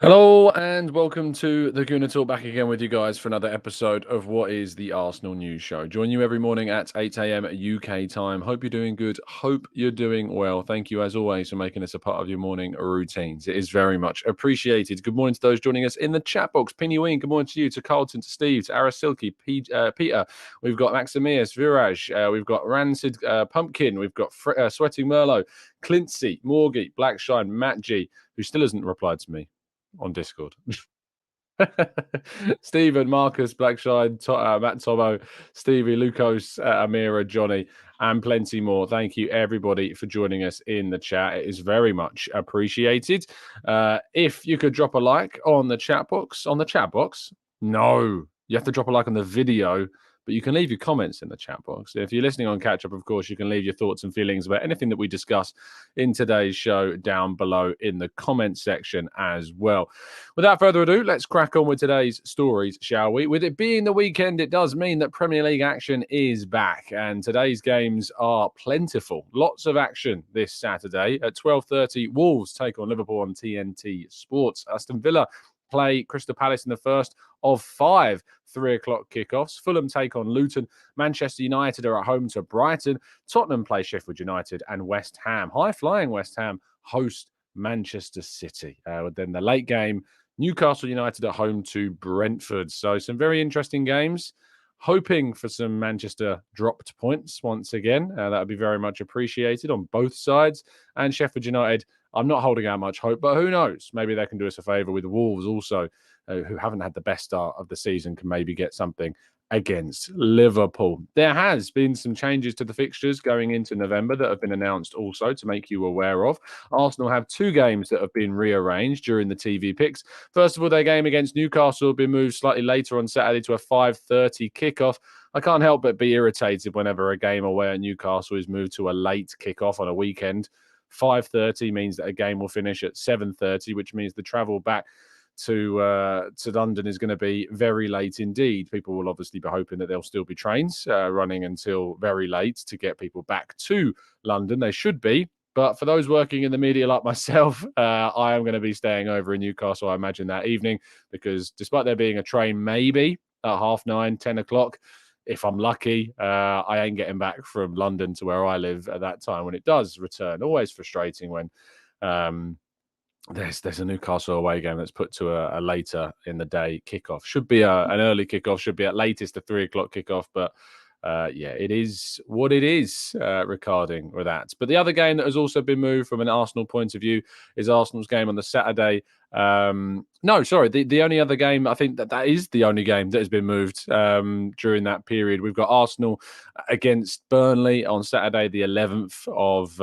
Hello and welcome to the Gooner Talk, back again with you guys for another episode of what is the Arsenal News Show. Join you every morning at 8 a.m. UK time. Hope you're doing good. Hope you're doing well. Thank you as always for making this a part of your morning routines. It is very much appreciated. Good morning to those joining us in the chat box. Pinny Wing, good morning to you, to Carlton, to Steve, to Arasilki, Peter. We've got Maximius, Viraj. We've got Rancid Pumpkin. We've got Sweating Merlot, Clincy, Morgie, Blackshine, Matt G, who still hasn't replied to me on Discord. Stephen, Marcus, Blackshine, Matt Tomo, Stevie, Lucas, Amira, Johnny, and plenty more. Thank you, everybody, for joining us in the chat. It is very much appreciated. If you could drop a like on the chat box. No, you have to drop a like on the video, but you can leave your comments in the chat box. If you're listening on catch up, of course, you can leave your thoughts and feelings about anything that we discuss in today's show down below in the comment section as well. Without further ado, let's crack on with today's stories, shall we? With it being the weekend, it does mean that Premier League action is back, and today's games are plentiful. Lots of action this Saturday. At 12:30, Wolves take on Liverpool on TNT Sports. Aston Villa play Crystal Palace in the first of 5 3:00 kickoffs. Fulham take on Luton. Manchester United are at home to Brighton. Tottenham play Sheffield United, and West Ham, high-flying West Ham, host Manchester City. Then the late game, Newcastle United at home to Brentford. So some very interesting games. Hoping for some Manchester dropped points once again. That would be very much appreciated on both sides. And Sheffield United, I'm not holding out much hope, but who knows? Maybe they can do us a favour with Wolves also, who haven't had the best start of the season, can maybe get something against Liverpool. There has been some changes to the fixtures going into November that have been announced also to make you aware of. Arsenal have 2 games that have been rearranged during the TV picks. First of all, their game against Newcastle will be moved slightly later on Saturday to a 5:30 kickoff. I can't help but be irritated whenever a game away at Newcastle is moved to a late kickoff on a weekend. 5:30 means that a game will finish at 7:30, which means the travel back to London is going to be very late indeed. People will obviously be hoping that there'll still be trains running until very late to get people back to London. They should be. But for those working in the media like myself, I am going to be staying over in Newcastle, I imagine, that evening, because despite there being a train maybe at 9:30, 10 o'clock, if I'm lucky, I ain't getting back from London to where I live at that time when it does return. Always frustrating when there's a Newcastle away game that's put to a later in the day kickoff. Should be an early kickoff, should be at latest a 3:00 kickoff, but yeah, it is what it is regarding with that. But the other game that has also been moved from an Arsenal point of view is Arsenal's game on the Saturday. No, sorry, the only other game, I think that is the only game that has been moved during that period. We've got Arsenal against Burnley on Saturday, the 11th of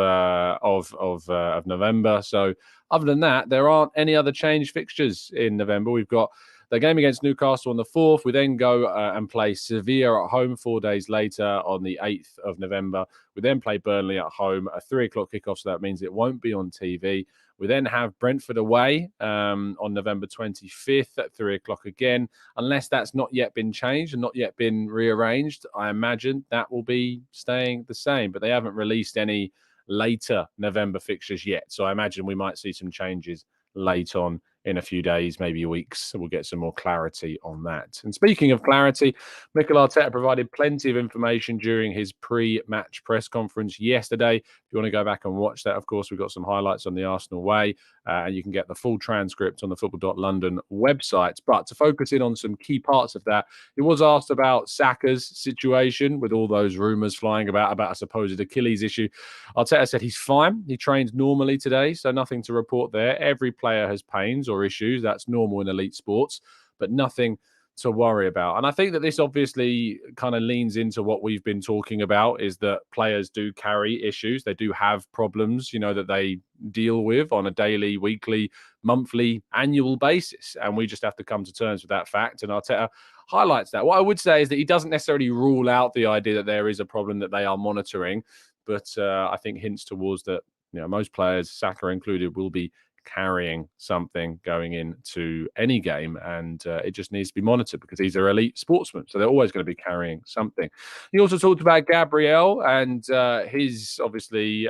November. So other than that, there aren't any other changed fixtures in November. We've got the game against Newcastle on the 4th. We then go and play Sevilla at home 4 days later on the 8th of November. We then play Burnley at home at 3:00 kickoff, so that means it won't be on TV. We then have Brentford away on November 25th at 3:00 again. Unless that's not yet been changed and not yet been rearranged, I imagine that will be staying the same. But they haven't released any later November fixtures yet. So I imagine we might see some changes late on in a few days, maybe weeks. So we'll get some more clarity on that. And speaking of clarity, Mikel Arteta provided plenty of information during his pre-match press conference yesterday. If you want to go back and watch that, of course, we've got some highlights on the Arsenal way, and you can get the full transcript on the football.london website. But to focus in on some key parts of that, he was asked about Saka's situation with all those rumours flying about a supposed Achilles issue. Arteta said he's fine. He trains normally today, so nothing to report there. Every player has pains or issues. That's normal in elite sports, but nothing to worry about. And I think that this obviously kind of leans into what we've been talking about, is that players do carry issues. They do have problems, that they deal with on a daily, weekly, monthly, annual basis. And we just have to come to terms with that fact. And Arteta highlights that. What I would say is that he doesn't necessarily rule out the idea that there is a problem that they are monitoring, but I think hints towards that, most players, Saka included, will be carrying something going into any game, and it just needs to be monitored because these are elite sportsmen, so they're always going to be carrying something. He also talked about Gabriel and his obviously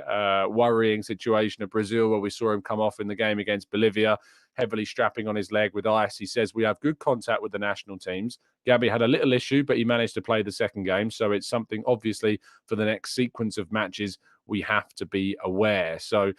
worrying situation at Brazil, where we saw him come off in the game against Bolivia. heavily strapping on his leg with ice. He says we have good contact with the national teams. Gabby had a little issue, but he managed to play the second game. So it's something, obviously, for the next sequence of matches, we have to be aware. So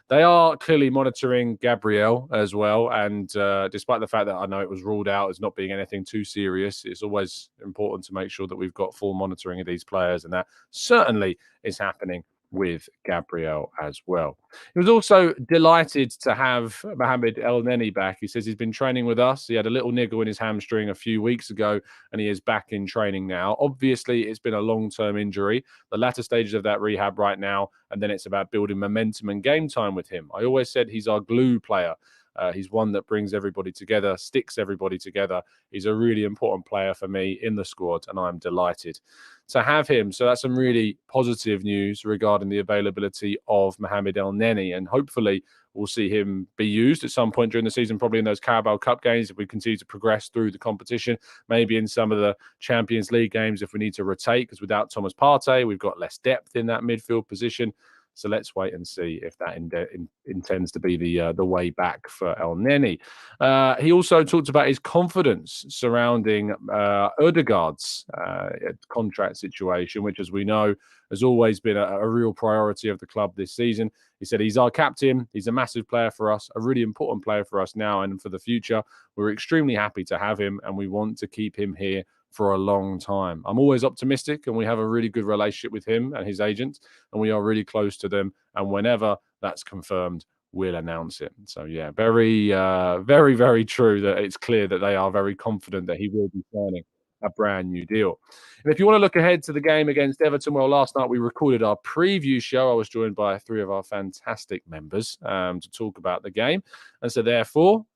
they are clearly monitoring Gabriel as well. And despite the fact that I know it was ruled out as not being anything too serious, it's always important to make sure that we've got full monitoring of these players. And that certainly is happening with Gabriel as well. He was also delighted to have Mohamed Elneny back. He says he's been training with us. He had a little niggle in his hamstring a few weeks ago, and he is back in training now. Obviously, it's been a long-term injury, the latter stages of that rehab right now, and then it's about building momentum and game time with him. I always said he's our glue player. He's one that brings everybody together, sticks everybody together. He's a really important player for me in the squad, and I'm delighted to have him. So that's some really positive news regarding the availability of Mohamed Elneny, and hopefully we'll see him be used at some point during the season, probably in those Carabao Cup games if we continue to progress through the competition, maybe in some of the Champions League games if we need to rotate, because without Thomas Partey, we've got less depth in that midfield position. So let's wait and see if that intends to be the way back for Elneny. He also talked about his confidence surrounding Odegaard's contract situation, which, as we know, has always been a real priority of the club this season. He said he's our captain. He's a massive player for us, a really important player for us now and for the future. We're extremely happy to have him, and we want to keep him here for a long time. I'm always optimistic, and we have a really good relationship with him and his agent, and we are really close to them. And whenever that's confirmed, we'll announce it. So yeah, very, very true that it's clear that they are very confident that he will be signing a brand new deal. And if you want to look ahead to the game against Everton, well, last night we recorded our preview show. I was joined by three of our fantastic members to talk about the game. And so therefore,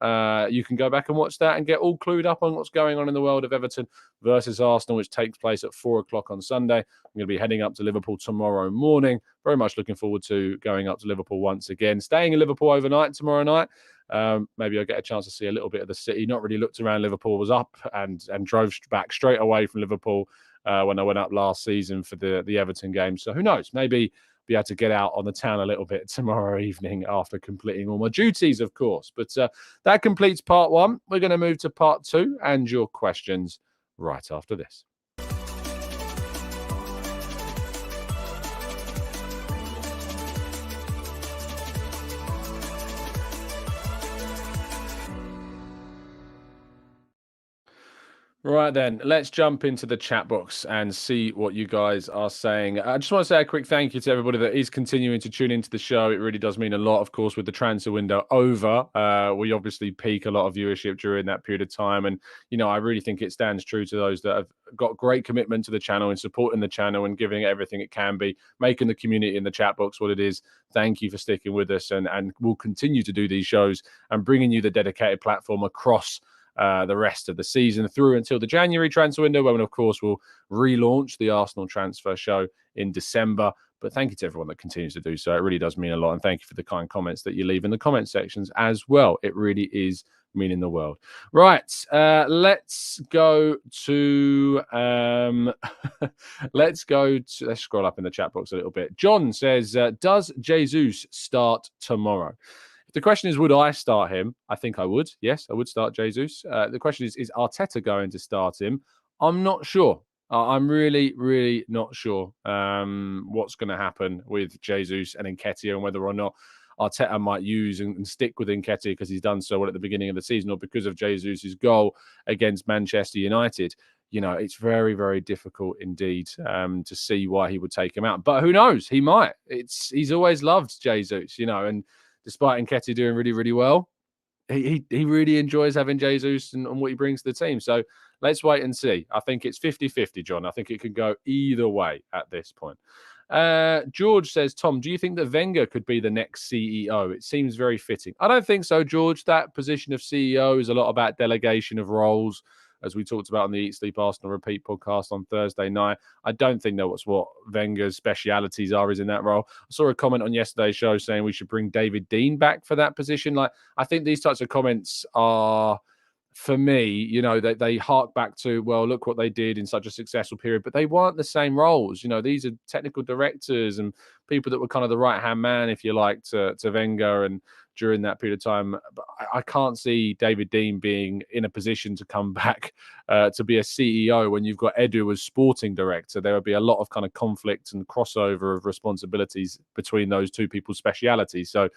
you can go back and watch that and get all clued up on what's going on in the world of Everton versus Arsenal, which takes place at 4:00 on Sunday. I'm going to be heading up to Liverpool tomorrow morning. Very much looking forward to going up to Liverpool once again. Staying in Liverpool overnight tomorrow night. Maybe I'll get a chance to see a little bit of the city. Not really looked around Liverpool. Was up and drove back straight away from Liverpool when I went up last season for the Everton game. So who knows? Maybe be able to get out on the town a little bit tomorrow evening after completing all my duties, of course. But that completes part one. We're going to move to part two and your questions right after this. Right then, let's jump into the chat box and see what you guys are saying. I just want to say a quick thank you to everybody that is continuing to tune into the show. It really does mean a lot, of course, with the transfer window over. We obviously peak a lot of viewership during that period of time. And, I really think it stands true to those that have got great commitment to the channel and supporting the channel and giving it everything it can be, making the community in the chat box what it is. Thank you for sticking with us. And we'll continue to do these shows and bringing you the dedicated platform across the rest of the season through until the January transfer window, when, of course, we'll relaunch the Arsenal transfer show in December. But thank you to everyone that continues to do so. It really does mean a lot. And thank you for the kind comments that you leave in the comment sections as well. It really is meaning the world. Right. Let's go to let's scroll up in the chat box a little bit. John says, does Jesus start tomorrow? If the question is, would I start him? I think I would. Yes, I would start Jesus. The question is Arteta going to start him? I'm not sure. I'm really, really not sure what's going to happen with Jesus and Nketiah, and whether or not Arteta might use and stick with Nketiah because he's done so well at the beginning of the season, or because of Jesus' goal against Manchester United. It's very, very difficult indeed to see why he would take him out. But who knows? He might. He's always loved Jesus, and despite Nketiah doing really, really well, he really enjoys having Jesus and what he brings to the team. So let's wait and see. I think it's 50-50, John. I think it could go either way at this point. George says, Tom, do you think that Wenger could be the next CEO? It seems very fitting. I don't think so, George. That position of CEO is a lot about delegation of roles, as we talked about on the Eat, Sleep, Arsenal Repeat podcast on Thursday night. I don't think that's what Wenger's specialities are, is in that role. I saw a comment on yesterday's show saying we should bring David Dean back for that position. I think these types of comments are, for me, they hark back to, well, look what they did in such a successful period, but they weren't the same roles. These are technical directors and people that were kind of the right-hand man, if you like, to Wenger. And during that period of time. But I can't see David Dein being in a position to come back to be a CEO when you've got Edu as sporting director. There would be a lot of kind of conflict and crossover of responsibilities between those two people's specialities. So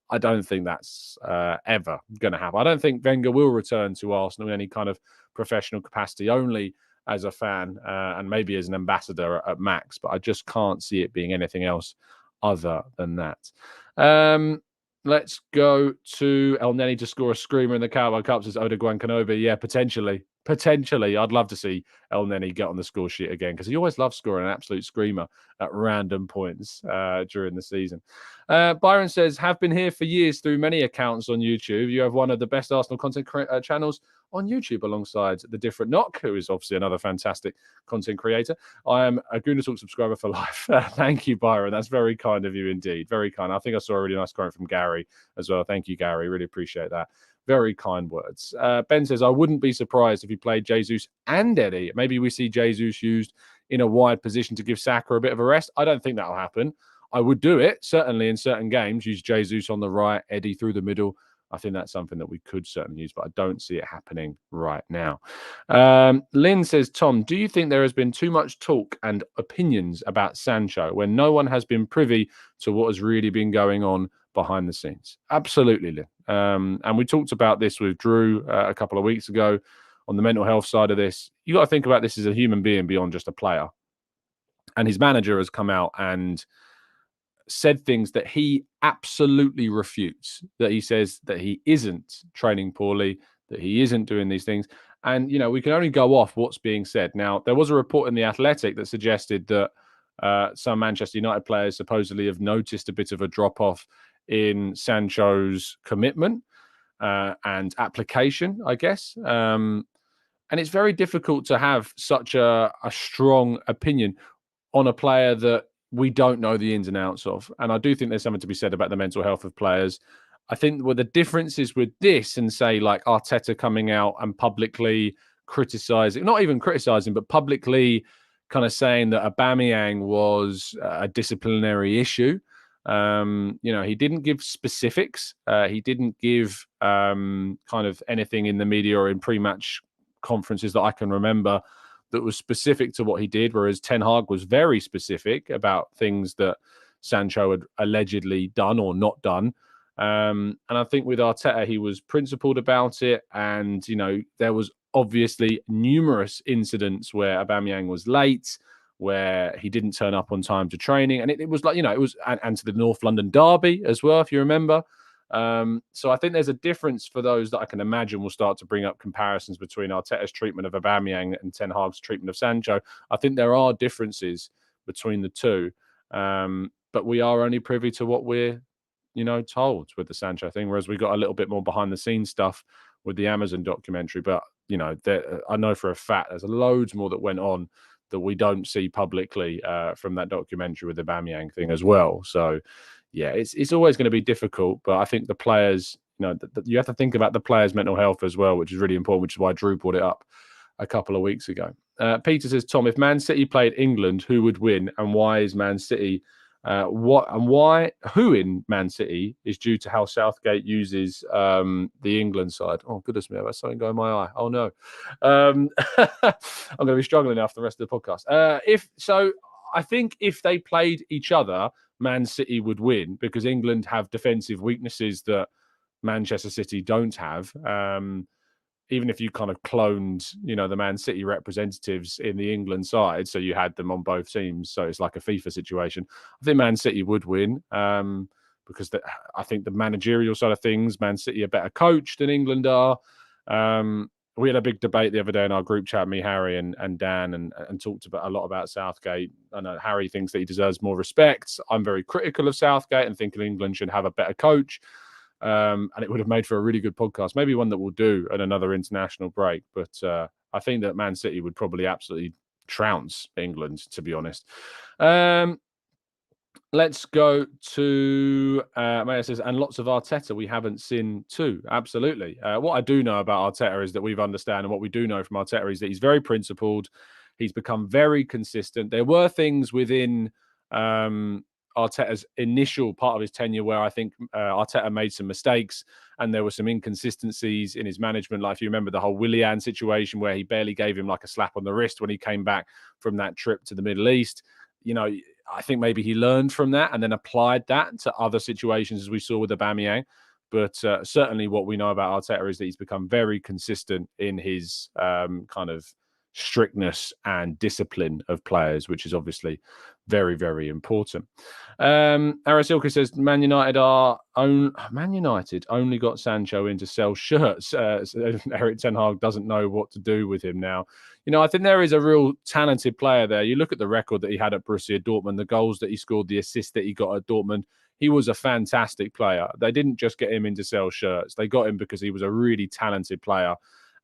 I don't think that's ever going to happen. I don't think Wenger will return to Arsenal in any kind of professional capacity, only as a fan and maybe as an ambassador at max. But I just can't see it being anything else other than that. Let's go to Elneny to score a screamer in the Carabao Cup, says Odegaard Kanobi. Yeah, potentially. I'd love to see Elneny get on the score sheet again, because he always loves scoring an absolute screamer at random points during the season. Byron says, have been here for years through many accounts on YouTube. You have one of the best Arsenal content channels on YouTube alongside the Different Knock, who is obviously another fantastic content creator. I am a Gooner Talk subscriber for life. Thank you, Byron. That's very kind of you indeed. Very kind. I think I saw a really nice comment from Gary as well. Thank you, Gary. Really appreciate that. Very kind words. Ben says, I wouldn't be surprised if he played Jesus and Eddie. Maybe we see Jesus used in a wide position to give Saka a bit of a rest. I don't think that'll happen. I would do it, certainly in certain games, use Jesus on the right, Eddie through the middle. I think that's something that we could certainly use, but I don't see it happening right now. Lynn says, Tom, do you think there has been too much talk and opinions about Sancho when no one has been privy to what has really been going on behind the scenes? Absolutely, Lynn. And we talked about this with Drew a couple of weeks ago on the mental health side of this. You got to think about this as a human being beyond just a player. And his manager has come out and said things that he absolutely refutes, that he says that he isn't training poorly, that he isn't doing these things. And, you know, we can only go off what's being said. Now, there was a report in The Athletic that suggested that some Manchester United players supposedly have noticed a bit of a drop-off in Sancho's commitment and application, I guess. And it's very difficult to have such a strong opinion on a player that we don't know the ins and outs of. And I do think there's something to be said about the mental health of players. I think what the difference is with this and say like Arteta coming out and publicly criticizing, not even criticizing, but publicly kind of saying that Aubameyang was a disciplinary issue. You know, he didn't give specifics. He didn't give kind of anything in the media or in pre-match conferences that I can remember that was specific to what he did, whereas Ten Hag was very specific about things that Sancho had allegedly done or not done. And I think with Arteta, he was principled about it. And, you know, there was obviously numerous incidents where Aubameyang was late, where he didn't turn up on time to training. And it was like, you know, it was, and to the North London derby as well, if you remember. So I think there's a difference for those that I can imagine will start to bring up comparisons between Arteta's treatment of Aubameyang and Ten Hag's treatment of Sancho. I think there are differences between the two, but we are only privy to what we're, you know, told with the Sancho thing, whereas we got a little bit more behind the scenes stuff with the Amazon documentary. But, you know, I know for a fact there's loads more that went on that we don't see publicly from that documentary with the Aubameyang thing as well. So, yeah, it's always going to be difficult, but I think the players, you know, you have to think about the players' mental health as well, which is really important, which is why Drew brought it up a couple of weeks ago. Peter says, Tom, if Man City played England, who would win, and why is Man City? Who in Man City is due to how Southgate uses the England side? Oh, goodness me, I've got something going in my eye. Oh no, I'm going to be struggling after the rest of the podcast. I think if they played each other, Man City would win because England have defensive weaknesses that Manchester City don't have. Even if you kind of cloned, you know, the Man City representatives in the England side, so you had them on both teams, so it's like a FIFA situation. I think Man City would win because I think the managerial side of things, Man City are better coached than England are. We had a big debate the other day in our group chat, me, Harry, and Dan, and talked about a lot about Southgate. I know Harry thinks that he deserves more respect. I'm very critical of Southgate and thinking England should have a better coach. And it would have made for a really good podcast, maybe one that we'll do at another international break. But I think that Man City would probably absolutely trounce England, to be honest. Let's go to Maya says, and lots of Arteta we haven't seen too. Absolutely. What I do know about Arteta is that we've understand, and what we do know from Arteta is that he's very principled. He's become very consistent. There were things within Arteta's initial part of his tenure, where I think Arteta made some mistakes and there were some inconsistencies in his management. Like if you remember the whole Willian situation where he barely gave him like a slap on the wrist when he came back from that trip to the Middle East. I think maybe he learned from that and then applied that to other situations, as we saw with Aubameyang. But certainly what we know about Arteta is that he's become very consistent in his kind of strictness and discipline of players, which is obviously very, very important. Arasilka says Man United only got Sancho in to sell shirts. Eric Ten Hag doesn't know what to do with him now. I think there is a real talented player there. You look at the record that he had at Borussia Dortmund, the goals that he scored, the assists that he got at Dortmund. He was a fantastic player. They didn't just get him in to sell shirts. They got him because he was a really talented player.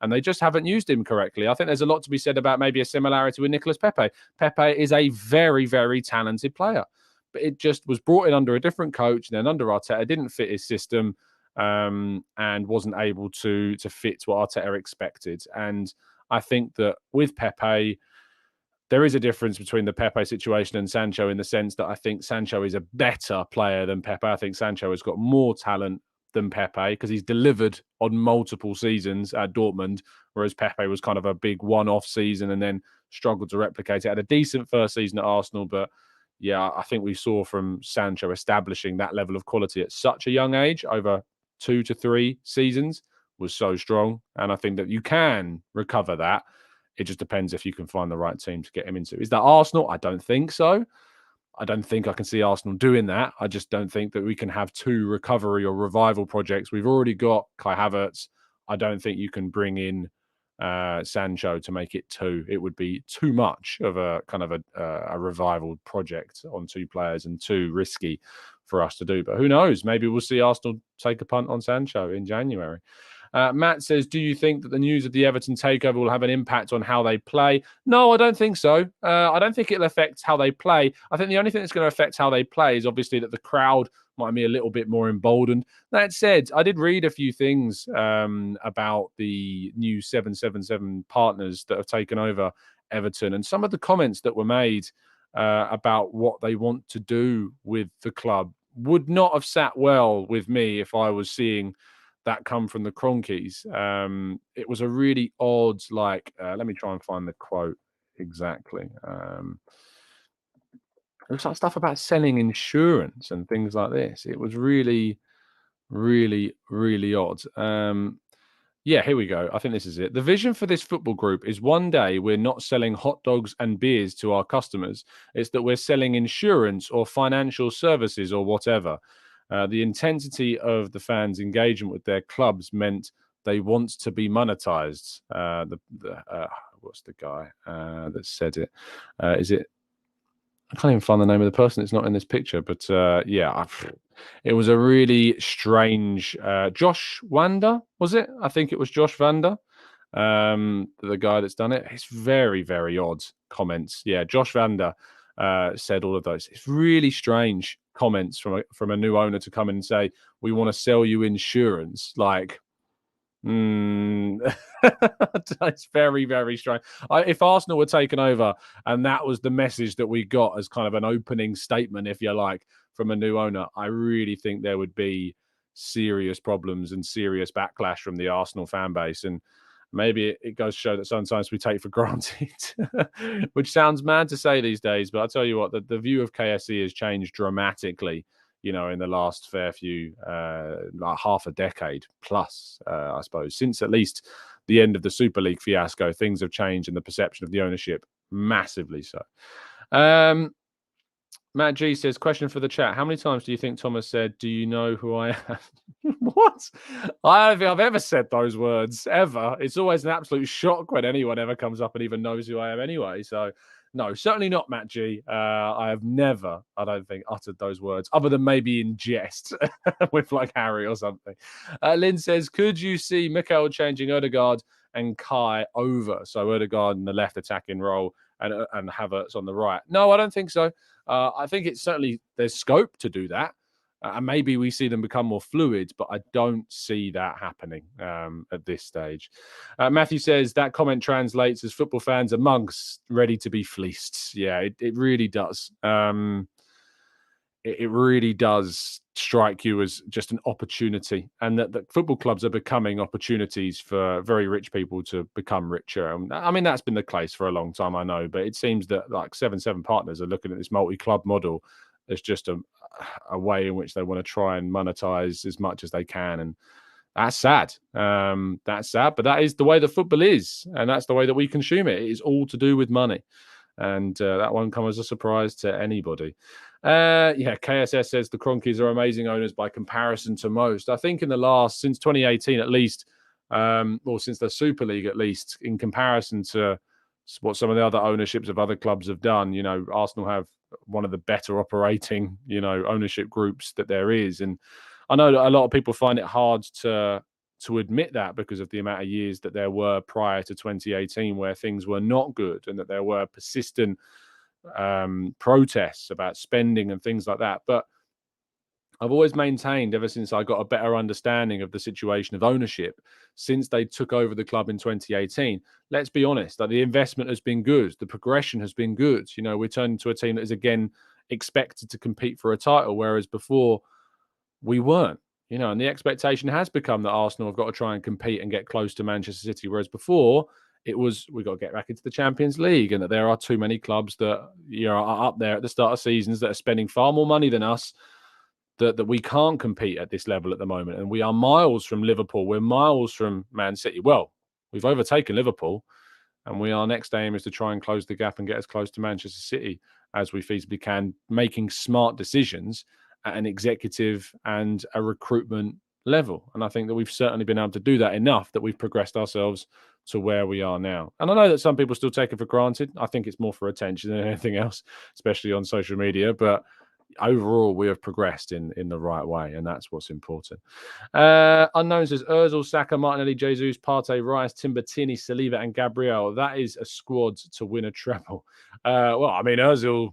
And they just haven't used him correctly. I think there's a lot to be said about maybe a similarity with Nicolas Pepe. Pepe is a very, very talented player. But it just was brought in under a different coach. And then under Arteta, didn't fit his system and wasn't able to fit what Arteta expected. And I think that with Pepe, there is a difference between the Pepe situation and Sancho in the sense that I think Sancho is a better player than Pepe. I think Sancho has got more talent than Pepe because he's delivered on multiple seasons at Dortmund, whereas Pepe was kind of a big one-off season and then struggled to replicate it. Had a decent first season at Arsenal, but yeah, I think we saw from Sancho establishing that level of quality at such a young age over 2 to 3 seasons was so strong. And I think that you can recover that. It just depends if you can find the right team to get him into. Is that Arsenal? I don't think so. I don't think I can see Arsenal doing that. I just don't think that we can have 2 recovery or revival projects. We've already got Kai Havertz. I don't think you can bring in Sancho to make it 2. It would be too much of a kind of a revival project on 2 players and too risky for us to do. But who knows? Maybe we'll see Arsenal take a punt on Sancho in January. Matt says, do you think that the news of the Everton takeover will have an impact on how they play? No, I don't think so. I don't think it'll affect how they play. I think the only thing that's going to affect how they play is obviously that the crowd might be a little bit more emboldened. That said, I did read a few things about the new 777 partners that have taken over Everton and some of the comments that were made about what they want to do with the club would not have sat well with me if I was seeing that come from the Cronkies. It was a really odd, let me try and find the quote exactly. It was like stuff about selling insurance and things like this. It was really, really, really odd. Yeah, here we go. I think this is it. The vision for this football group is one day we're not selling hot dogs and beers to our customers. It's that we're selling insurance or financial services or whatever. The intensity of the fans' engagement with their clubs meant they want to be monetized. What's the guy that said it? Is it? I can't even find the name of the person. It's not in this picture, but it was a really strange. Josh Wander, was it? I think it was Josh Vander, the guy that's done it. It's very, very odd comments. Yeah, Josh Vander said all of those. It's really strange comments from a new owner to come in and say, we want to sell you insurance. It's very, very strange. If Arsenal were taken over and that was the message that we got as kind of an opening statement, if you like, from a new owner, I really think there would be serious problems and serious backlash from the Arsenal fan base. And maybe it goes to show that sometimes we take for granted, which sounds mad to say these days. But I'll tell you what, the view of KSE has changed dramatically, in the last fair few, like half a decade plus, I suppose. Since at least the end of the Super League fiasco, things have changed in the perception of the ownership massively so. Matt G says, question for the chat. How many times do you think Thomas said, do you know who I am? What? I don't think I've ever said those words, ever. It's always an absolute shock when anyone ever comes up and even knows who I am anyway. So, no, certainly not, Matt G. I have never, I don't think, uttered those words, other than maybe in jest with like Harry or something. Lynn says, could you see Mikel changing Odegaard and Kai over? So Odegaard in the left attacking role and Havertz on the right. No, I don't think so. I think it's certainly there's scope to do that. And maybe we see them become more fluid, but I don't see that happening at this stage. Matthew says that comment translates as football fans are monks ready to be fleeced. Yeah, it really does. it really does strike you as just an opportunity, and that football clubs are becoming opportunities for very rich people to become richer. I mean, that's been the case for a long time, I know, but it seems that like 7 partners are looking at this multi-club model as just a way in which they want to try and monetize as much as they can. And that's sad. That's sad, but that is the way that football is, and that's the way that we consume it. It is all to do with money. And that won't come as a surprise to anybody. KSS says the Cronkies are amazing owners by comparison to most. I think in the last, since 2018 at least, or since the Super League at least, in comparison to what some of the other ownerships of other clubs have done, Arsenal have one of the better operating, ownership groups that there is. And I know that a lot of people find it hard to admit that because of the amount of years that there were prior to 2018 where things were not good, and that there were persistent protests about spending and things like that. But I've always maintained, ever since I got a better understanding of the situation of ownership, since they took over the club in 2018, let's be honest, that the investment has been good. The progression has been good. We're turning to a team that is again expected to compete for a title, whereas before we weren't. And the expectation has become that Arsenal have got to try and compete and get close to Manchester City, whereas before it was we've got to get back into the Champions League, and that there are too many clubs that are up there at the start of seasons that are spending far more money than us, that we can't compete at this level at the moment. And we are miles from Liverpool. We're miles from Man City. Well, we've overtaken Liverpool, and our next aim is to try and close the gap and get as close to Manchester City as we feasibly can, making smart decisions at an executive and a recruitment level. And I think that we've certainly been able to do that enough that we've progressed ourselves to where we are now. And I know that some people still take it for granted. I think it's more for attention than anything else, especially on social media. But overall, we have progressed in the right way, and that's what's important. Unknown says Ozil, Saka, Martinelli, Jesus, Partey, Rice, Timbertini, Saliba, and Gabriel. That is a squad to win a treble. Ozil,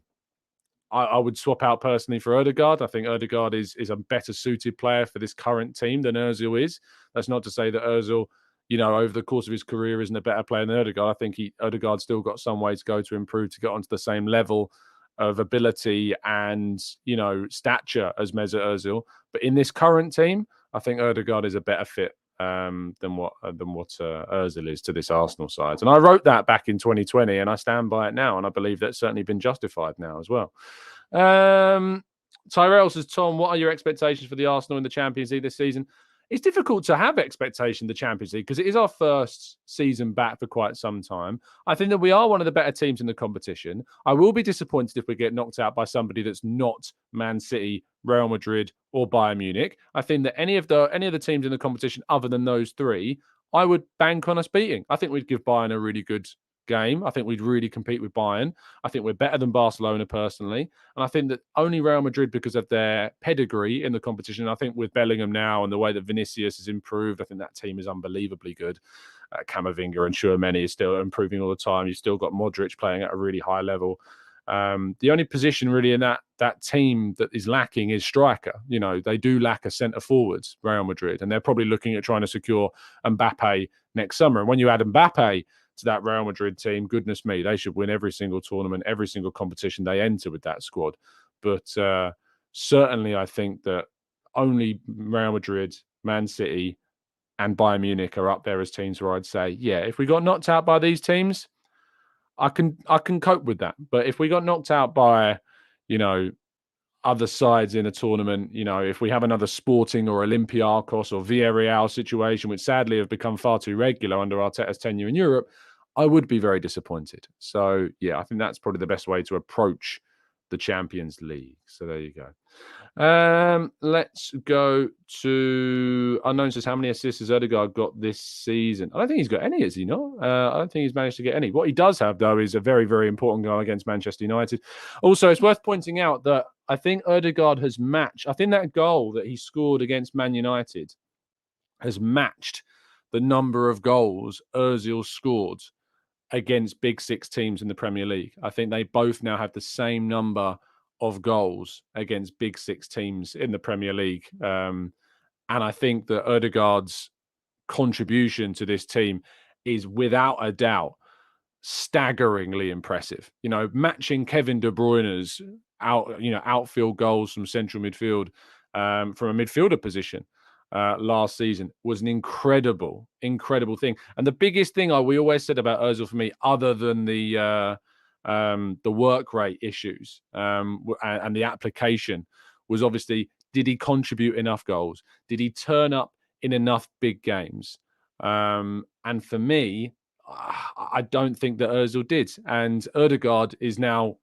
I would swap out personally for Odegaard. I think Odegaard is a better suited player for this current team than Ozil is. That's not to say that Ozil, over the course of his career isn't a better player than Odegaard. I think Odegaard's still got some way to go to improve to get onto the same level of ability and, stature as Mesut Ozil. But in this current team, I think Odegaard is a better fit than what Ozil is to this Arsenal side. And I wrote that back in 2020, and I stand by it now. And I believe that's certainly been justified now as well. Tyrell says, Tom, what are your expectations for the Arsenal in the Champions League this season? It's difficult to have expectation in the Champions League because it is our first season back for quite some time. I think that we are one of the better teams in the competition. I will be disappointed if we get knocked out by somebody that's not Man City, Real Madrid, or Bayern Munich. I think that any of the teams in the competition other than those three, I would bank on us beating. I think we'd give Bayern a really good game. I think we'd really compete with Bayern. I think we're better than Barcelona personally. And I think that only Real Madrid, because of their pedigree in the competition, I think with Bellingham now and the way that Vinicius has improved, I think that team is unbelievably good. Camavinga and Tchouaméni is still improving all the time. You've still got Modric playing at a really high level. The only position really in that team that is lacking is striker. They do lack a centre forward, Real Madrid, and they're probably looking at trying to secure Mbappe next summer. And when you add Mbappe to that Real Madrid team, goodness me, they should win every single tournament, every single competition they enter with that squad. But certainly I think that only Real Madrid, Man City, and Bayern Munich are up there as teams where I'd say, yeah, if we got knocked out by these teams, I can cope with that. But if we got knocked out by, other sides in a tournament, if we have another Sporting or Olympiacos or Villarreal situation, which sadly have become far too regular under Arteta's tenure in Europe, I would be very disappointed. So, yeah, I think that's probably the best way to approach the Champions League. So there you go. Let's go to Unknown says, how many assists has Odegaard got this season? I don't think he's got any, has he not? I don't think he's managed to get any. What he does have, though, is a very, very important goal against Manchester United. Also, it's worth pointing out that I think Odegaard has matched. I think that goal that he scored against Man United has matched the number of goals Ozil scored against Big Six teams in the Premier League. I think they both now have the same number of goals against Big Six teams in the Premier League. And I think that Odegaard's contribution to this team is without a doubt staggeringly impressive. Matching Kevin De Bruyne's outfield goals from central midfield, from a midfielder position last season was an incredible thing. And the biggest thing we always said about Ozil for me, other than the work rate issues and the application, was obviously, did he contribute enough goals? Did he turn up in enough big games? And for me, I don't think that Ozil did. And Odegaard is now,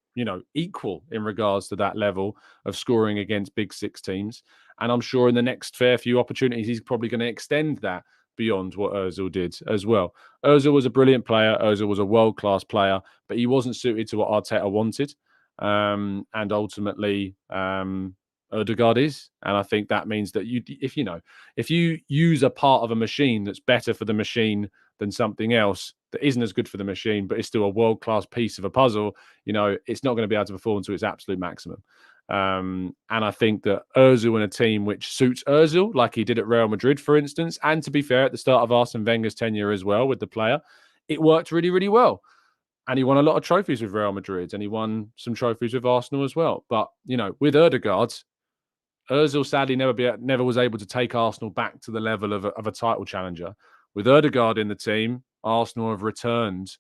equal in regards to that level of scoring against big six teams. And I'm sure in the next fair few opportunities, he's probably going to extend that beyond what Ozil did as well. Ozil was a brilliant player. Ozil was a world-class player, but he wasn't suited to what Arteta wanted. And ultimately, Odegaard is. And I think that means that if you use a part of a machine that's better for the machine than something else that isn't as good for the machine, but is still a world-class piece of a puzzle, it's not going to be able to perform to its absolute maximum. And I think that Ozil in a team which suits Ozil, like he did at Real Madrid, for instance, and to be fair, at the start of Arsene Wenger's tenure as well with the player, it worked really, really well. And he won a lot of trophies with Real Madrid, and he won some trophies with Arsenal as well. But, with Odegaard, Ozil sadly never was able to take Arsenal back to the level of a title challenger. With Odegaard in the team, Arsenal have returned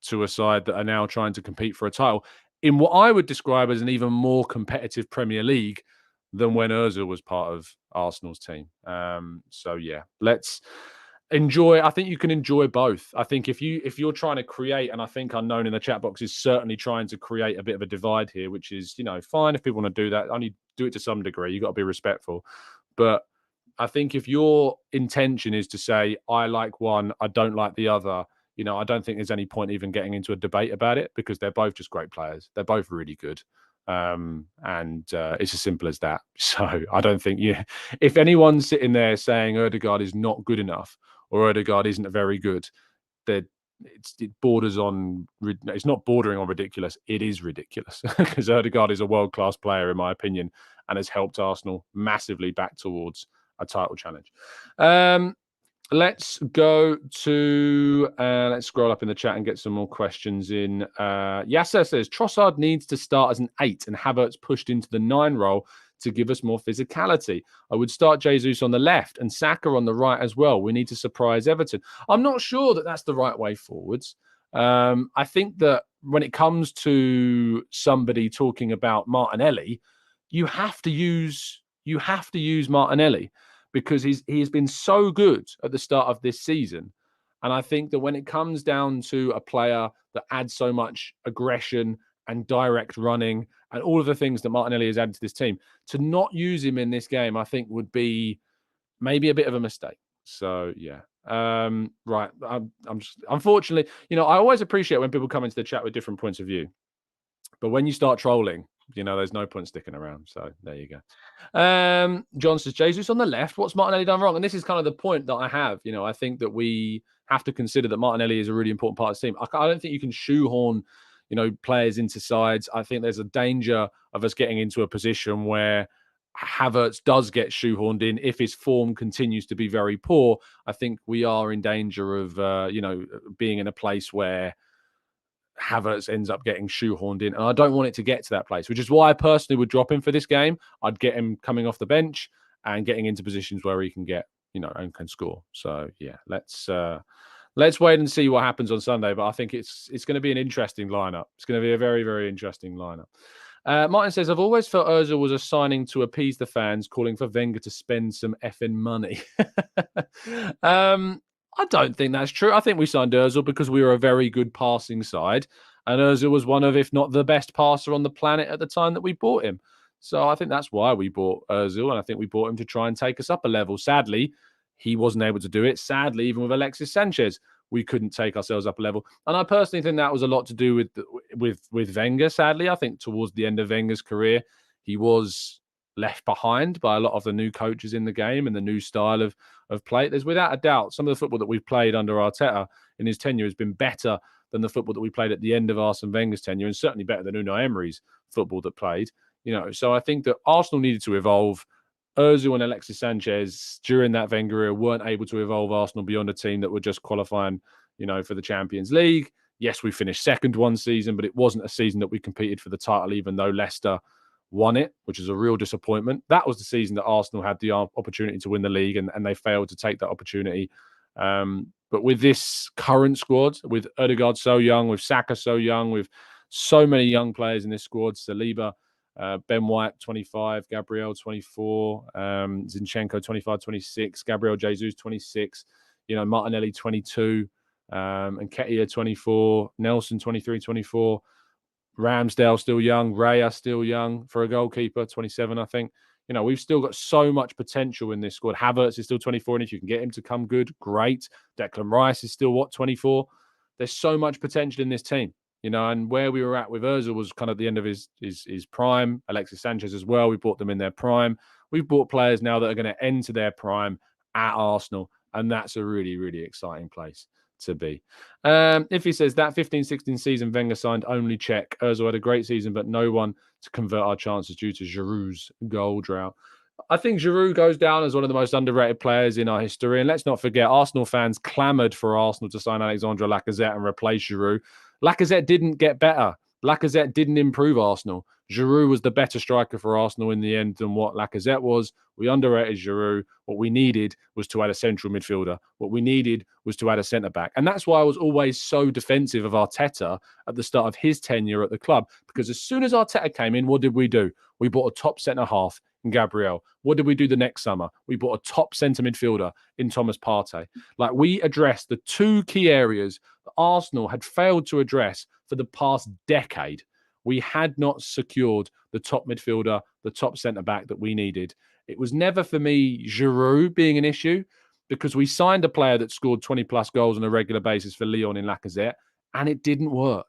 to a side that are now trying to compete for a title in what I would describe as an even more competitive Premier League than when Ozil was part of Arsenal's team. So yeah, let's enjoy. I think you can enjoy both. I think if you're trying to create, and I think Unknown in the chat box is certainly trying to create a bit of a divide here, which is, fine if people want to do that. Only do it to some degree. You've got to be respectful. But I think if your intention is to say, I like one, I don't like the other, I don't think there's any point even getting into a debate about it, because they're both just great players. They're both really good. And it's as simple as that. So I don't think if anyone's sitting there saying Odegaard is not good enough or Odegaard isn't very good, it borders on, it's not bordering on ridiculous. It is ridiculous, because Odegaard is a world-class player, in my opinion, and has helped Arsenal massively back towards a title challenge. Let's go to, let's scroll up in the chat and get some more questions in. Yasser says, Trossard needs to start as an 8 and Havertz pushed into the 9 role to give us more physicality. I would start Jesus on the left and Saka on the right as well. We need to surprise Everton. I'm not sure that that's the right way forwards. I think that when it comes to somebody talking about Martinelli, you have to use Martinelli, because he has been so good at the start of this season. And I think that when it comes down to a player that adds so much aggression and direct running and all of the things that Martinelli has added to this team, to not use him in this game, I think would be maybe a bit of a mistake. So, yeah. Right. I'm just, unfortunately, I always appreciate when people come into the chat with different points of view. But when you start trolling, there's no point sticking around. So there you go. John says, Jesus on the left, what's Martinelli done wrong? And this is kind of the point that I have. I think that we have to consider that Martinelli is a really important part of the team. I don't think you can shoehorn, players into sides. I think there's a danger of us getting into a position where Havertz does get shoehorned in. If his form continues to be very poor, I think we are in danger of, being in a place where Havertz ends up getting shoehorned in. And I don't want it to get to that place, which is why I personally would drop him for this game. I'd get him coming off the bench and getting into positions where he can get, and can score. So yeah, let's wait and see what happens on Sunday. But I think it's going to be an interesting lineup. It's going to be a very, very interesting lineup. Martin says, I've always felt Ozil was a signing to appease the fans, calling for Wenger to spend some effing money. I don't think that's true. I think we signed Ozil because we were a very good passing side. And Ozil was one of, if not the best passer on the planet at the time that we bought him. So I think that's why we bought Ozil. And I think we bought him to try and take us up a level. Sadly, he wasn't able to do it. Sadly, even with Alexis Sanchez, we couldn't take ourselves up a level. And I personally think that was a lot to do with Wenger, sadly. I think towards the end of Wenger's career, he was left behind by a lot of the new coaches in the game and the new style of play. There's without a doubt some of the football that we've played under Arteta in his tenure has been better than the football that we played at the end of Arsene Wenger's tenure, and certainly better than Unai Emery's football that played. So I think that Arsenal needed to evolve. Ozil and Alexis Sanchez during that Wenger era weren't able to evolve Arsenal beyond a team that were just qualifying, for the Champions League. Yes, we finished second one season, but it wasn't a season that we competed for the title, even though Leicester won it, which is a real disappointment. That was the season that Arsenal had the opportunity to win the league, and they failed to take that opportunity. But with this current squad, with Odegaard so young, with Saka so young, with so many young players in this squad, Saliba, Ben White, 25, Gabriel, 24, Zinchenko, 25, 26, Gabriel Jesus, 26, Martinelli, 22, and Ketia, 24, Nelson, 23, 24, Ramsdale still young, Raya still young for a goalkeeper, 27, I think. We've still got so much potential in this squad. Havertz is still 24, and if you can get him to come good, great. Declan Rice is still, 24? There's so much potential in this team, and where we were at with Ozil was kind of the end of his prime. Alexis Sanchez as well. We bought them in their prime. We've bought players now that are going to enter their prime at Arsenal, and that's a really, really exciting place to be. If he says that 15-16 season Wenger signed only Czech. Ozil had a great season, but no one to convert our chances due to Giroud's goal drought. I think Giroud goes down as one of the most underrated players in our history. And let's not forget, Arsenal fans clamoured for Arsenal to sign Alexandre Lacazette and replace Giroud. Lacazette didn't get better. Lacazette didn't improve Arsenal. Giroud was the better striker for Arsenal in the end than what Lacazette was. We underrated Giroud. What we needed was to add a central midfielder. What we needed was to add a centre-back. And that's why I was always so defensive of Arteta at the start of his tenure at the club. Because as soon as Arteta came in, what did we do? We bought a top centre-half in Gabriel. What did we do the next summer? We bought a top centre midfielder in Thomas Partey. Like, we addressed the two key areas that Arsenal had failed to address for the past decade. We had not secured the top midfielder, the top centre-back that we needed. It was never, for me, Giroud being an issue, because we signed a player that scored 20-plus goals on a regular basis for Lyon in Lacazette, and it didn't work.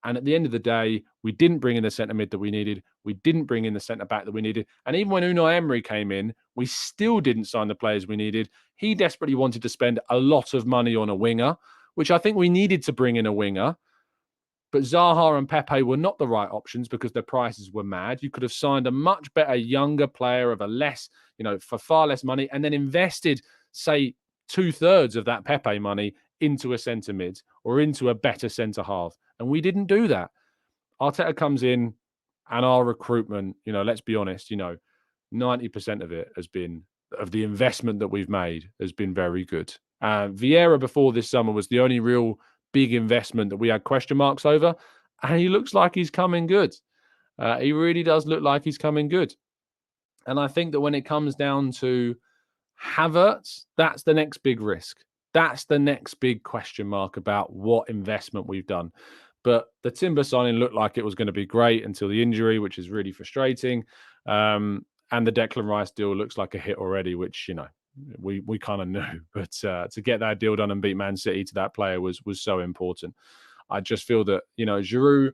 And at the end of the day, we didn't bring in the centre-mid that we needed. We didn't bring in the centre-back that we needed. And even when Unai Emery came in, we still didn't sign the players we needed. He desperately wanted to spend a lot of money on a winger, which I think we needed to bring in a winger. But Zaha and Pepe were not the right options because their prices were mad. You could have signed a much better, younger player of a less, for far less money, and then invested, say, 2/3 of that Pepe money into a centre mid or into a better centre half. And we didn't do that. Arteta comes in, and our recruitment, let's be honest, 90% of it has been, of the investment that we've made, has been very good. Vieira before this summer was the only real big investment that we had question marks over, and he looks like he's coming good. He really does look like he's coming good. And I think that when it comes down to Havertz, that's the next big risk. That's the next big question mark about what investment we've done. But the Timber signing looked like it was going to be great until the injury, which is really frustrating. And the Declan Rice deal looks like a hit already, which, we kind of knew. But to get that deal done and beat Man City to that player was so important. I just feel that, Giroud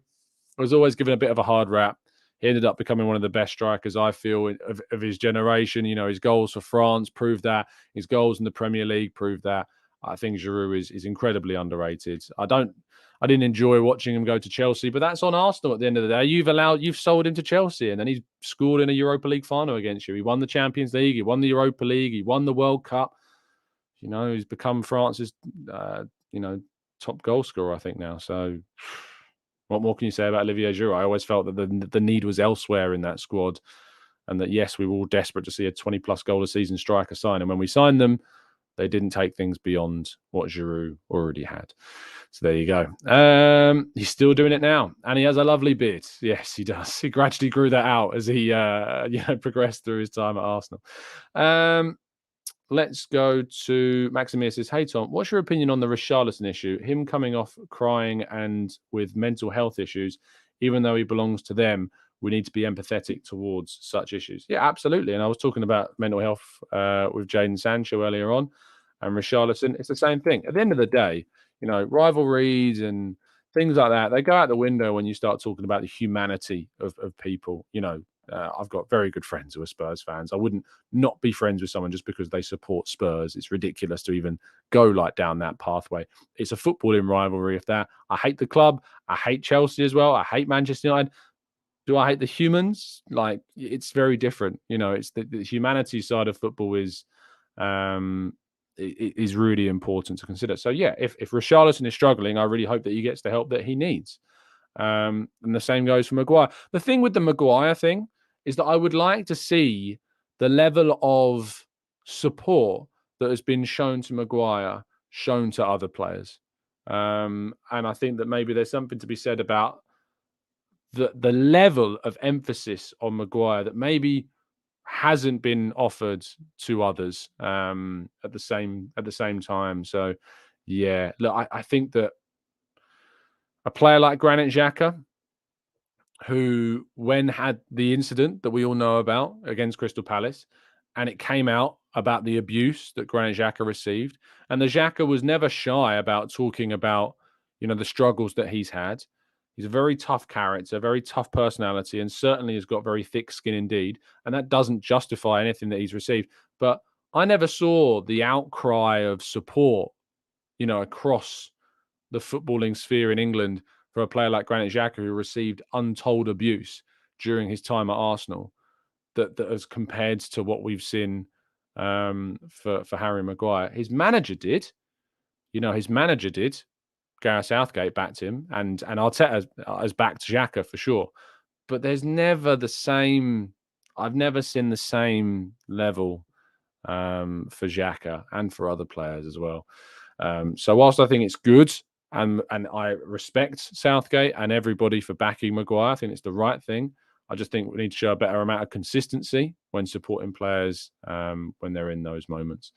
was always given a bit of a hard rap. He ended up becoming one of the best strikers, I feel, of his generation. His goals for France proved that. His goals in the Premier League proved that. I think Giroud is incredibly underrated. I didn't enjoy watching him go to Chelsea, but that's on Arsenal at the end of the day. You've sold him to Chelsea, and then he's scored in a Europa League final against you. He won the Champions League, he won the Europa League, he won the World Cup. He's become France's, top goal scorer, I think, now. So what more can you say about Olivier Giroud? I always felt that the need was elsewhere in that squad, and that, yes, we were all desperate to see a 20-plus goal a season striker sign. And when we signed them, they didn't take things beyond what Giroud already had. So there you go. He's still doing it now, and he has a lovely beard. Yes, he does. He gradually grew that out as he progressed through his time at Arsenal. Let's go to Maximir says, hey, Tom, what's your opinion on the Richarlison issue? Him coming off crying and with mental health issues, even though he belongs to them, we need to be empathetic towards such issues. Yeah, absolutely. And I was talking about mental health with Jadon Sancho earlier on, and Richarlison. It's the same thing. At the end of the day, rivalries and things like that, they go out the window when you start talking about the humanity of people. I've got very good friends who are Spurs fans. I wouldn't not be friends with someone just because they support Spurs. It's ridiculous to even go down that pathway. It's a footballing rivalry. If that, I hate the club. I hate Chelsea as well. I hate Manchester United. Do I hate the humans? Like, it's very different. It's the humanity side of football is really important to consider. So yeah, if Richarlison is struggling, I really hope that he gets the help that he needs. And the same goes for Maguire. The thing with the Maguire thing is that I would like to see the level of support that has been shown to Maguire shown to other players. And I think that maybe there's something to be said about the level of emphasis on Maguire that maybe hasn't been offered to others at the same time. So yeah, look, I think that a player like Granit Xhaka, who when had the incident that we all know about against Crystal Palace, and it came out about the abuse that Granit Xhaka received, and the Xhaka was never shy about talking about, the struggles that he's had. He's a very tough character, very tough personality, and certainly has got very thick skin indeed. And that doesn't justify anything that he's received. But I never saw the outcry of support, across the footballing sphere in England for a player like Granit Xhaka, who received untold abuse during his time at Arsenal, that as compared to what we've seen for Harry Maguire. His manager did. Gareth Southgate backed him, and Arteta has backed Xhaka for sure. But there's never the same. I've never seen the same level for Xhaka and for other players as well. So whilst I think it's good, and I respect Southgate and everybody for backing Maguire, I think it's the right thing. I just think we need to show a better amount of consistency when supporting players when they're in those moments.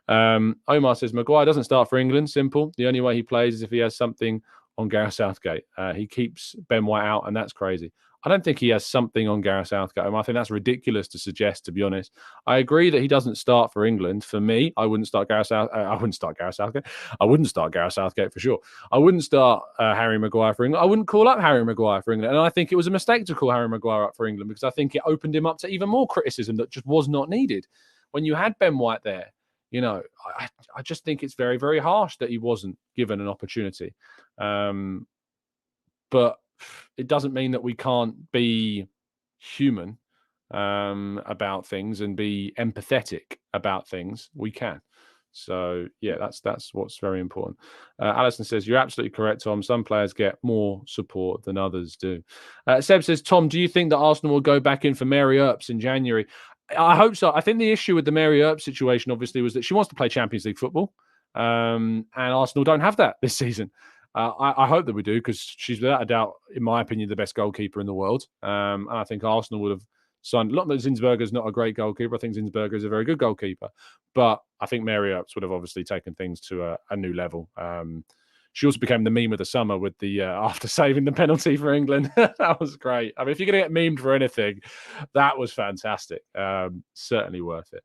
Omar says, Maguire doesn't start for England. Simple. The only way he plays is if he has something on Gareth Southgate. He keeps Ben White out, and that's crazy. I don't think he has something on Gareth Southgate. I think that's ridiculous to suggest, to be honest. I agree that he doesn't start for England. For me, I wouldn't start Gareth Southgate. I wouldn't start Gareth Southgate. I wouldn't start Gareth Southgate for sure. I wouldn't start Harry Maguire for England. I wouldn't call up Harry Maguire for England. And I think it was a mistake to call Harry Maguire up for England, because I think it opened him up to even more criticism that just was not needed. When you had Ben White there, I just think it's very, very harsh that he wasn't given an opportunity. But it doesn't mean that we can't be human about things and be empathetic about things. We can. So yeah, that's what's very important. Alison says, you're absolutely correct, Tom. Some players get more support than others do. Seb says, Tom, do you think that Arsenal will go back in for Mary Earps in January? I hope so. I think the issue with the Mary Earps situation, obviously, was that she wants to play Champions League football, and Arsenal don't have that this season. I hope that we do, because she's without a doubt, in my opinion, the best goalkeeper in the world. And I think Arsenal would have signed. Not that Zinsberger's not a great goalkeeper. I think Zinsberger is a very good goalkeeper. But I think Mary Earps would have obviously taken things to a new level. She also became the meme of the summer with the after saving the penalty for England. That was great. I mean, if you're going to get memed for anything, that was fantastic. Certainly worth it.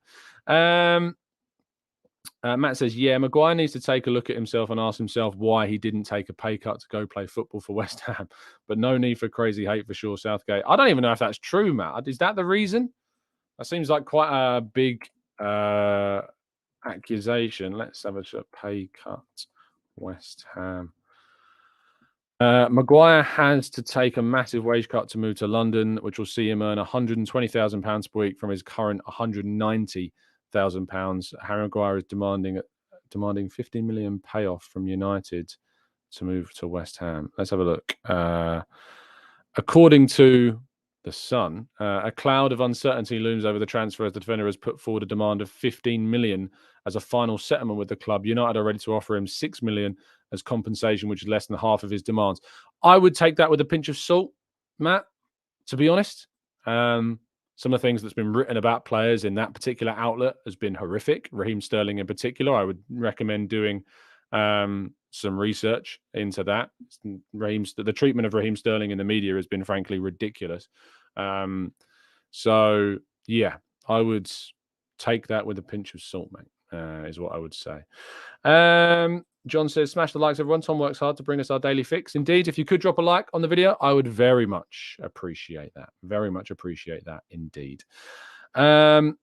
Matt says, yeah, Maguire needs to take a look at himself and ask himself why he didn't take a pay cut to go play football for West Ham. But no need for crazy hate for sure, Southgate. I don't even know if that's true, Matt. Is that the reason? That seems like quite a big accusation. Let's have a look. Pay cut, West Ham. Maguire has to take a massive wage cut to move to London, which will see him earn £120,000 per week from his current £190,000. Harry Maguire is demanding 15 million payoff from United to move to West Ham. Let's have a look. According to The Sun, a cloud of uncertainty looms over the transfer as the defender has put forward a demand of 15 million as a final settlement with the club. United are ready to offer him 6 million as compensation, which is less than half of his demands. I would take that with a pinch of salt, Matt, to be honest. Some of the things that's been written about players in that particular outlet has been horrific. Raheem Sterling in particular, I would recommend doing some research into that. The treatment of Raheem Sterling in the media has been frankly ridiculous. So yeah, I would take that with a pinch of salt, mate, is what I would say. John says, smash the likes, everyone. Tom works hard to bring us our daily fix. Indeed, if you could drop a like on the video, I would very much appreciate that. Very much appreciate that indeed. Wagner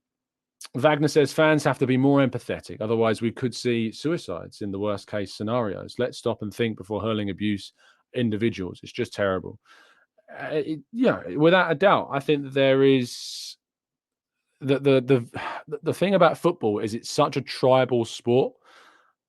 says, fans have to be more empathetic. Otherwise, we could see suicides in the worst case scenarios. Let's stop and think before hurling abuse individuals. It's just terrible. Without a doubt, I think that there is the thing about football is it's such a tribal sport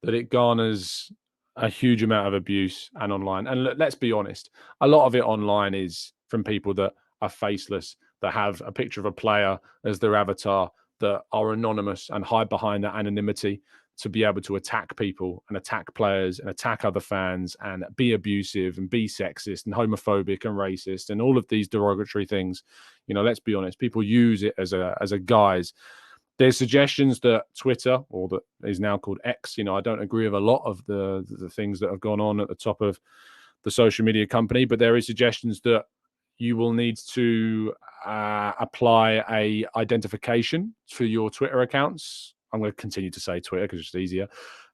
that it garners a huge amount of abuse and online. And let's be honest, a lot of it online is from people that are faceless, that have a picture of a player as their avatar, that are anonymous and hide behind that anonymity to be able to attack people and attack players and attack other fans and be abusive and be sexist and homophobic and racist and all of these derogatory things. You know, let's be honest, people use it as a guise. There's suggestions that Twitter, or that is now called X, you know, I don't agree with a lot of the things that have gone on at the top of the social media company, but there is suggestions that you will need to apply a identification for your Twitter accounts. I'm going to continue to say Twitter because it's easier,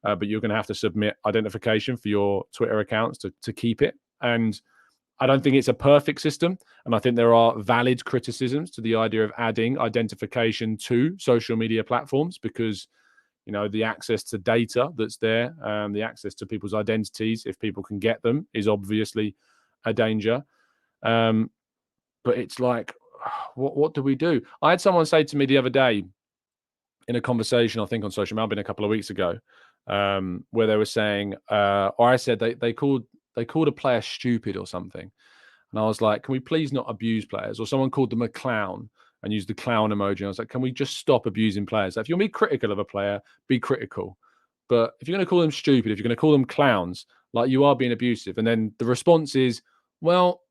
but you're going to have to submit identification for your Twitter accounts to keep it. And I don't think it's a perfect system. And I think there are valid criticisms to the idea of adding identification to social media platforms because, you know, the access to data that's there, the access to people's identities, if people can get them, is obviously a danger. But it's like, what do we do? I had someone say to me the other day in a conversation, I think on social media, a couple of weeks ago, where they were saying, or I said they called a player stupid or something. And I was like, can we please not abuse players? Or someone called them a clown and used the clown emoji. And I was like, can we just stop abusing players? If you're going to be critical of a player, be critical. But if you're going to call them stupid, if you're going to call them clowns, like you are being abusive. And then the response is, well,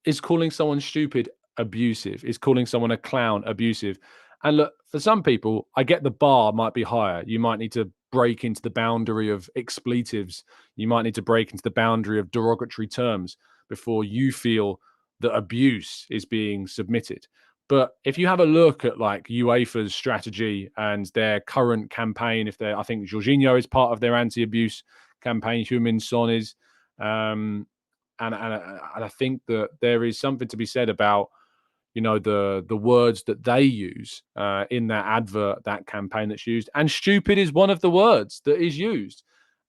is calling someone stupid abusive? Is calling someone a clown abusive? And look, for some people, I get the bar might be higher. You might need to break into the boundary of expletives. You might need to break into the boundary of derogatory terms before you feel that abuse is being submitted. But if you have a look at like UEFA's strategy and their current campaign, I think Jorginho is part of their anti-abuse campaign, Heung-min Son is, and I think that there is something to be said about, you know, the words that they use in that advert, that campaign that's used. And stupid is one of the words that is used.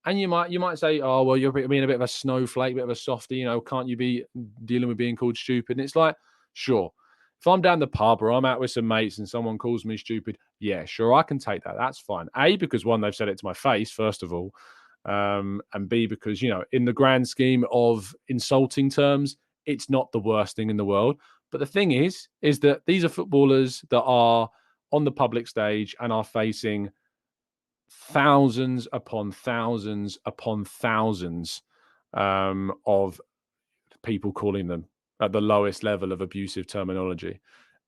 And you might say, oh, well, you're being a bit of a snowflake, a bit of a softie, you know, can't you be dealing with being called stupid? And it's like, sure. If I'm down the pub or I'm out with some mates and someone calls me stupid, yeah, sure, I can take that. That's fine. A, because one, they've said it to my face, first of all. And B, because, you know, in the grand scheme of insulting terms, it's not the worst thing in the world. But the thing is that these are footballers that are on the public stage and are facing thousands upon thousands upon thousands of people calling them at the lowest level of abusive terminology.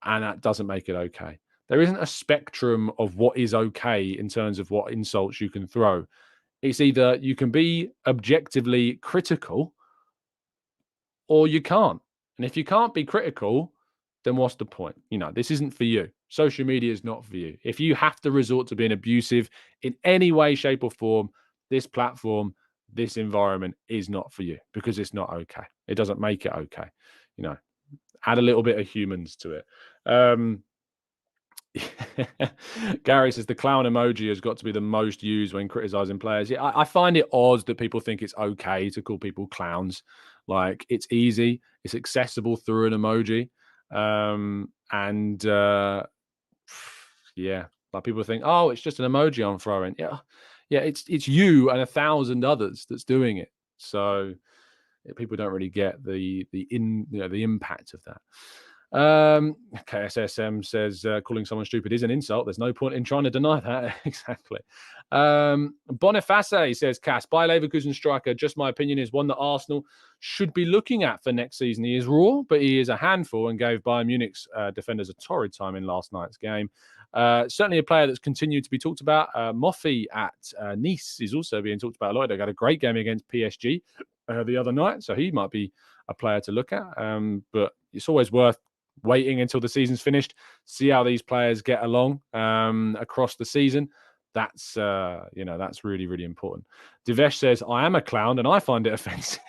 And that doesn't make it okay. There isn't a spectrum of what is okay in terms of what insults you can throw. It's either you can be objectively critical or you can't. And if you can't be critical, then what's the point? You know, this isn't for you. Social media is not for you. If you have to resort to being abusive in any way, shape, or form, this platform, this environment is not for you because it's not okay. It doesn't make it okay. You know, add a little bit of humans to it. Gary says the clown emoji has got to be the most used when criticizing players. Yeah, I find it odd that people think it's okay to call people clowns. Like, it's easy, it's accessible through an emoji. Yeah, like people think, oh, it's just an emoji I'm throwing. Yeah, it's you and 1,000 others that's doing it. So people don't really get the impact of that. KSSM says calling someone stupid is an insult. There's no point in trying to deny that. Exactly. Boniface says, Cass, by Leverkusen striker, just my opinion, is one that Arsenal should be looking at for next season. He is raw, but he is a handful and gave Bayern Munich's defenders a torrid time in last night's game. Certainly a player that's continued to be talked about. Moffi at Nice is also being talked about a lot. They got a great game against PSG the other night, so he might be a player to look at. But it's always worth waiting until the season's finished, see how these players get along across the season. That's that's really, really important. Divesh says, I am a clown and I find it offensive.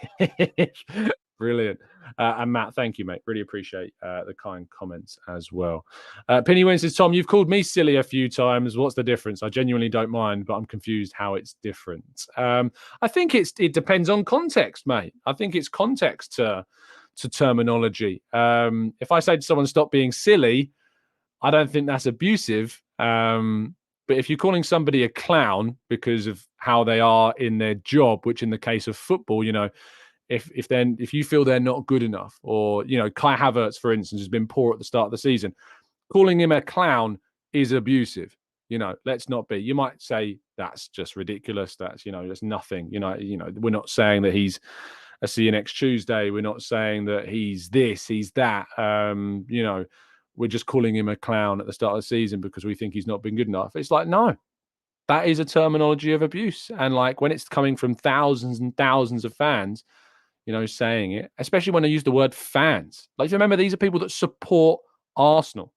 Brilliant. And Matt, thank you, mate. Really appreciate the kind comments as well. Penny Wynn says, Tom, you've called me silly a few times. What's the difference? I genuinely don't mind, but I'm confused how it's different. I think it depends on context, mate. I think it's context to terminology. If I say to someone, stop being silly, I don't think that's abusive. But if you're calling somebody a clown because of how they are in their job, which in the case of football, if you feel they're not good enough, or Kai Havertz, for instance, has been poor at the start of the season, calling him a clown is abusive. Let's not be. You might say that's just ridiculous. That's there's nothing. We're not saying that he's a see you next Tuesday. We're not saying that he's this, he's that. We're just calling him a clown at the start of the season because we think he's not been good enough. It's like, no, that is a terminology of abuse. And like when it's coming from thousands and thousands of fans, saying it, especially when I use the word fans. Like, remember, these are people that support Arsenal,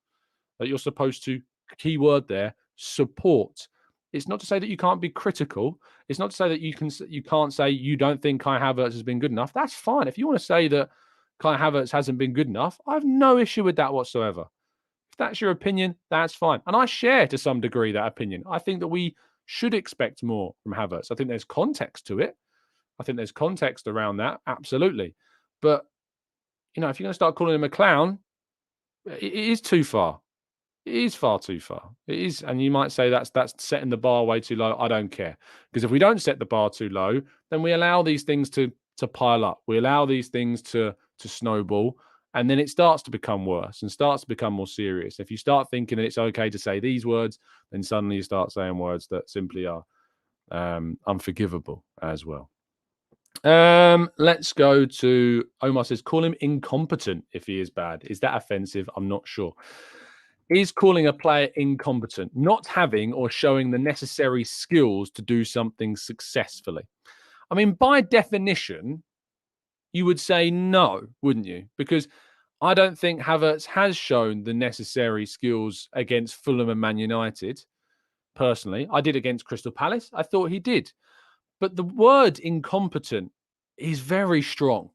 that you're supposed to, keyword there, support. It's not to say that you can't be critical. It's not to say that you can't say you don't think Kai Havertz has been good enough. That's fine. If you want to say that Kai Havertz hasn't been good enough, I have no issue with that whatsoever. If that's your opinion, that's fine. And I share to some degree that opinion. I think that we should expect more from Havertz. I think there's context to it. I think there's context around that, absolutely. But, if you're going to start calling him a clown, it is too far. It is far too far. It is, and you might say that's setting the bar way too low. I don't care, because if we don't set the bar too low, then we allow these things to pile up. We allow these things to snowball, and then it starts to become worse and starts to become more serious. If you start thinking that it's okay to say these words, then suddenly you start saying words that simply are unforgivable as well. Let's go to Omar says, call him incompetent if he is bad. Is that offensive? I'm not sure. Is calling a player incompetent not having or showing the necessary skills to do something successfully? I mean, by definition, you would say no, wouldn't you? Because I don't think Havertz has shown the necessary skills against Fulham and Man United. Personally, I did against Crystal Palace. I thought he did. But the word incompetent is very strong.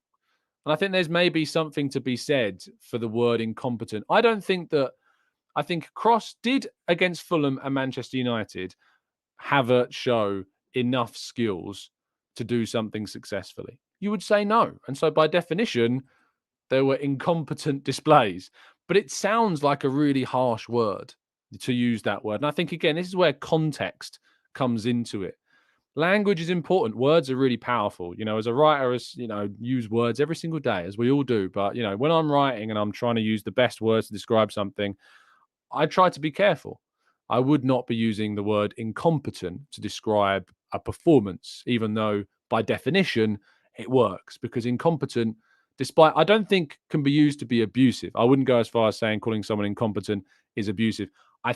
And I think there's maybe something to be said for the word incompetent. I think Cross did against Fulham and Manchester United Havertz show enough skills to do something successfully. You would say no. And so by definition, there were incompetent displays. But it sounds like a really harsh word to use that word. And I think, again, this is where context comes into it. Language is important. Words are really powerful. As a writer, use words every single day, as we all do. But, when I'm writing and I'm trying to use the best words to describe something, I try to be careful. I would not be using the word incompetent to describe a performance, even though by definition it works, because incompetent, I don't think can be used to be abusive. I wouldn't go as far as saying calling someone incompetent is abusive. I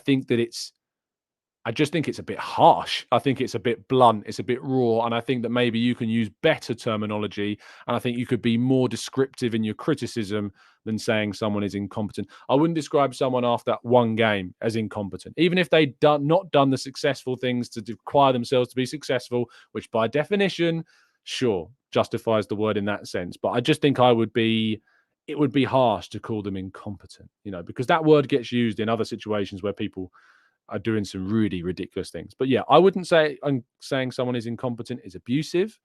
just think it's a bit harsh. I think it's a bit blunt. It's a bit raw. And I think that maybe you can use better terminology. And I think you could be more descriptive in your criticism than saying someone is incompetent. I wouldn't describe someone after one game as incompetent, even if they'd not done the successful things to require themselves to be successful, which by definition, sure, justifies the word in that sense. But I just think it would be harsh to call them incompetent, because that word gets used in other situations where people are doing some really ridiculous things. But yeah, I wouldn't say saying someone is incompetent is abusive,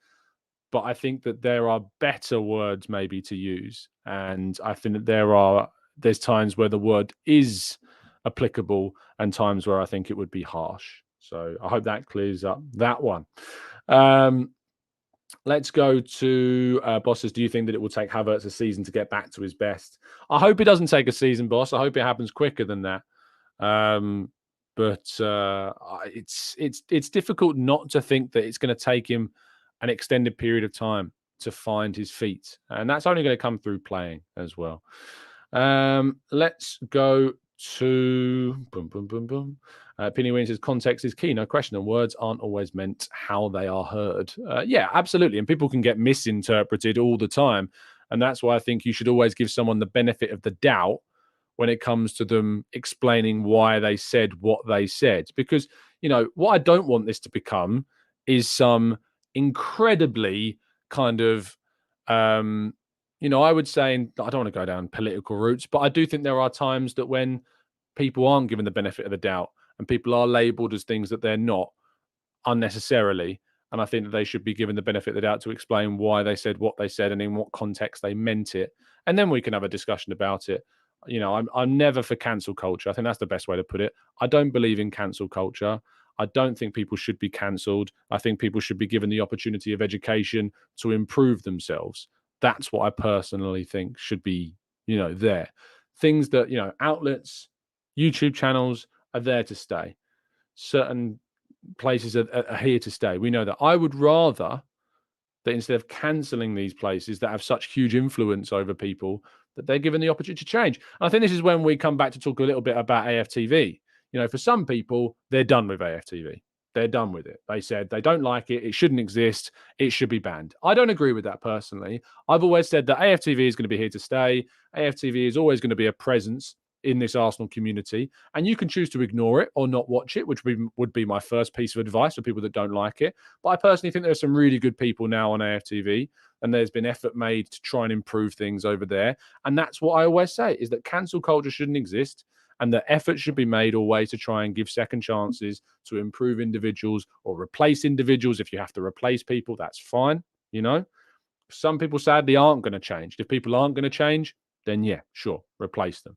but I think that there are better words maybe to use. And I think that there's times where the word is applicable and times where I think it would be harsh. So I hope that clears up that one. Let's go to Bosses. Do you think that it will take Havertz a season to get back to his best? I hope it doesn't take a season, Boss. I hope it happens quicker than that. But it's difficult not to think that it's going to take him an extended period of time to find his feet, and that's only going to come through playing as well. Let's go to Penny Wayne says context is key, no question, and words aren't always meant how they are heard. Yeah, absolutely, and people can get misinterpreted all the time, and that's why I think you should always give someone the benefit of the doubt when it comes to them explaining why they said what they said. Because, what I don't want this to become is some incredibly kind of, I would say, I don't want to go down political routes, but I do think there are times that when people aren't given the benefit of the doubt and people are labeled as things that they're not unnecessarily. And I think that they should be given the benefit of the doubt to explain why they said what they said and in what context they meant it. And then we can have a discussion about it. I'm never for cancel culture. I think that's the best way to put it. I don't believe in cancel culture. I don't think people should be cancelled. I think people should be given the opportunity of education to improve themselves. That's what I personally think should be, there. Things that, outlets, YouTube channels are there to stay. Certain places are here to stay. We know that. I would rather that instead of cancelling these places that have such huge influence over people, that they're given the opportunity to change. And I think this is when we come back to talk a little bit about AFTV. For some people, they're done with AFTV. They're done with it. They said they don't like it. It shouldn't exist. It should be banned. I don't agree with that personally. I've always said that AFTV is going to be here to stay. AFTV is always going to be a presence in this Arsenal community, and you can choose to ignore it or not watch it, which would be my first piece of advice for people that don't like it. But I personally think there's some really good people now on AFTV, and there's been effort made to try and improve things over there. And that's what I always say, is that cancel culture shouldn't exist, and that effort should be made always to try and give second chances to improve individuals or replace individuals. If you have to replace people, that's fine. Some people sadly aren't going to change. If people aren't going to change, then yeah, sure, replace them.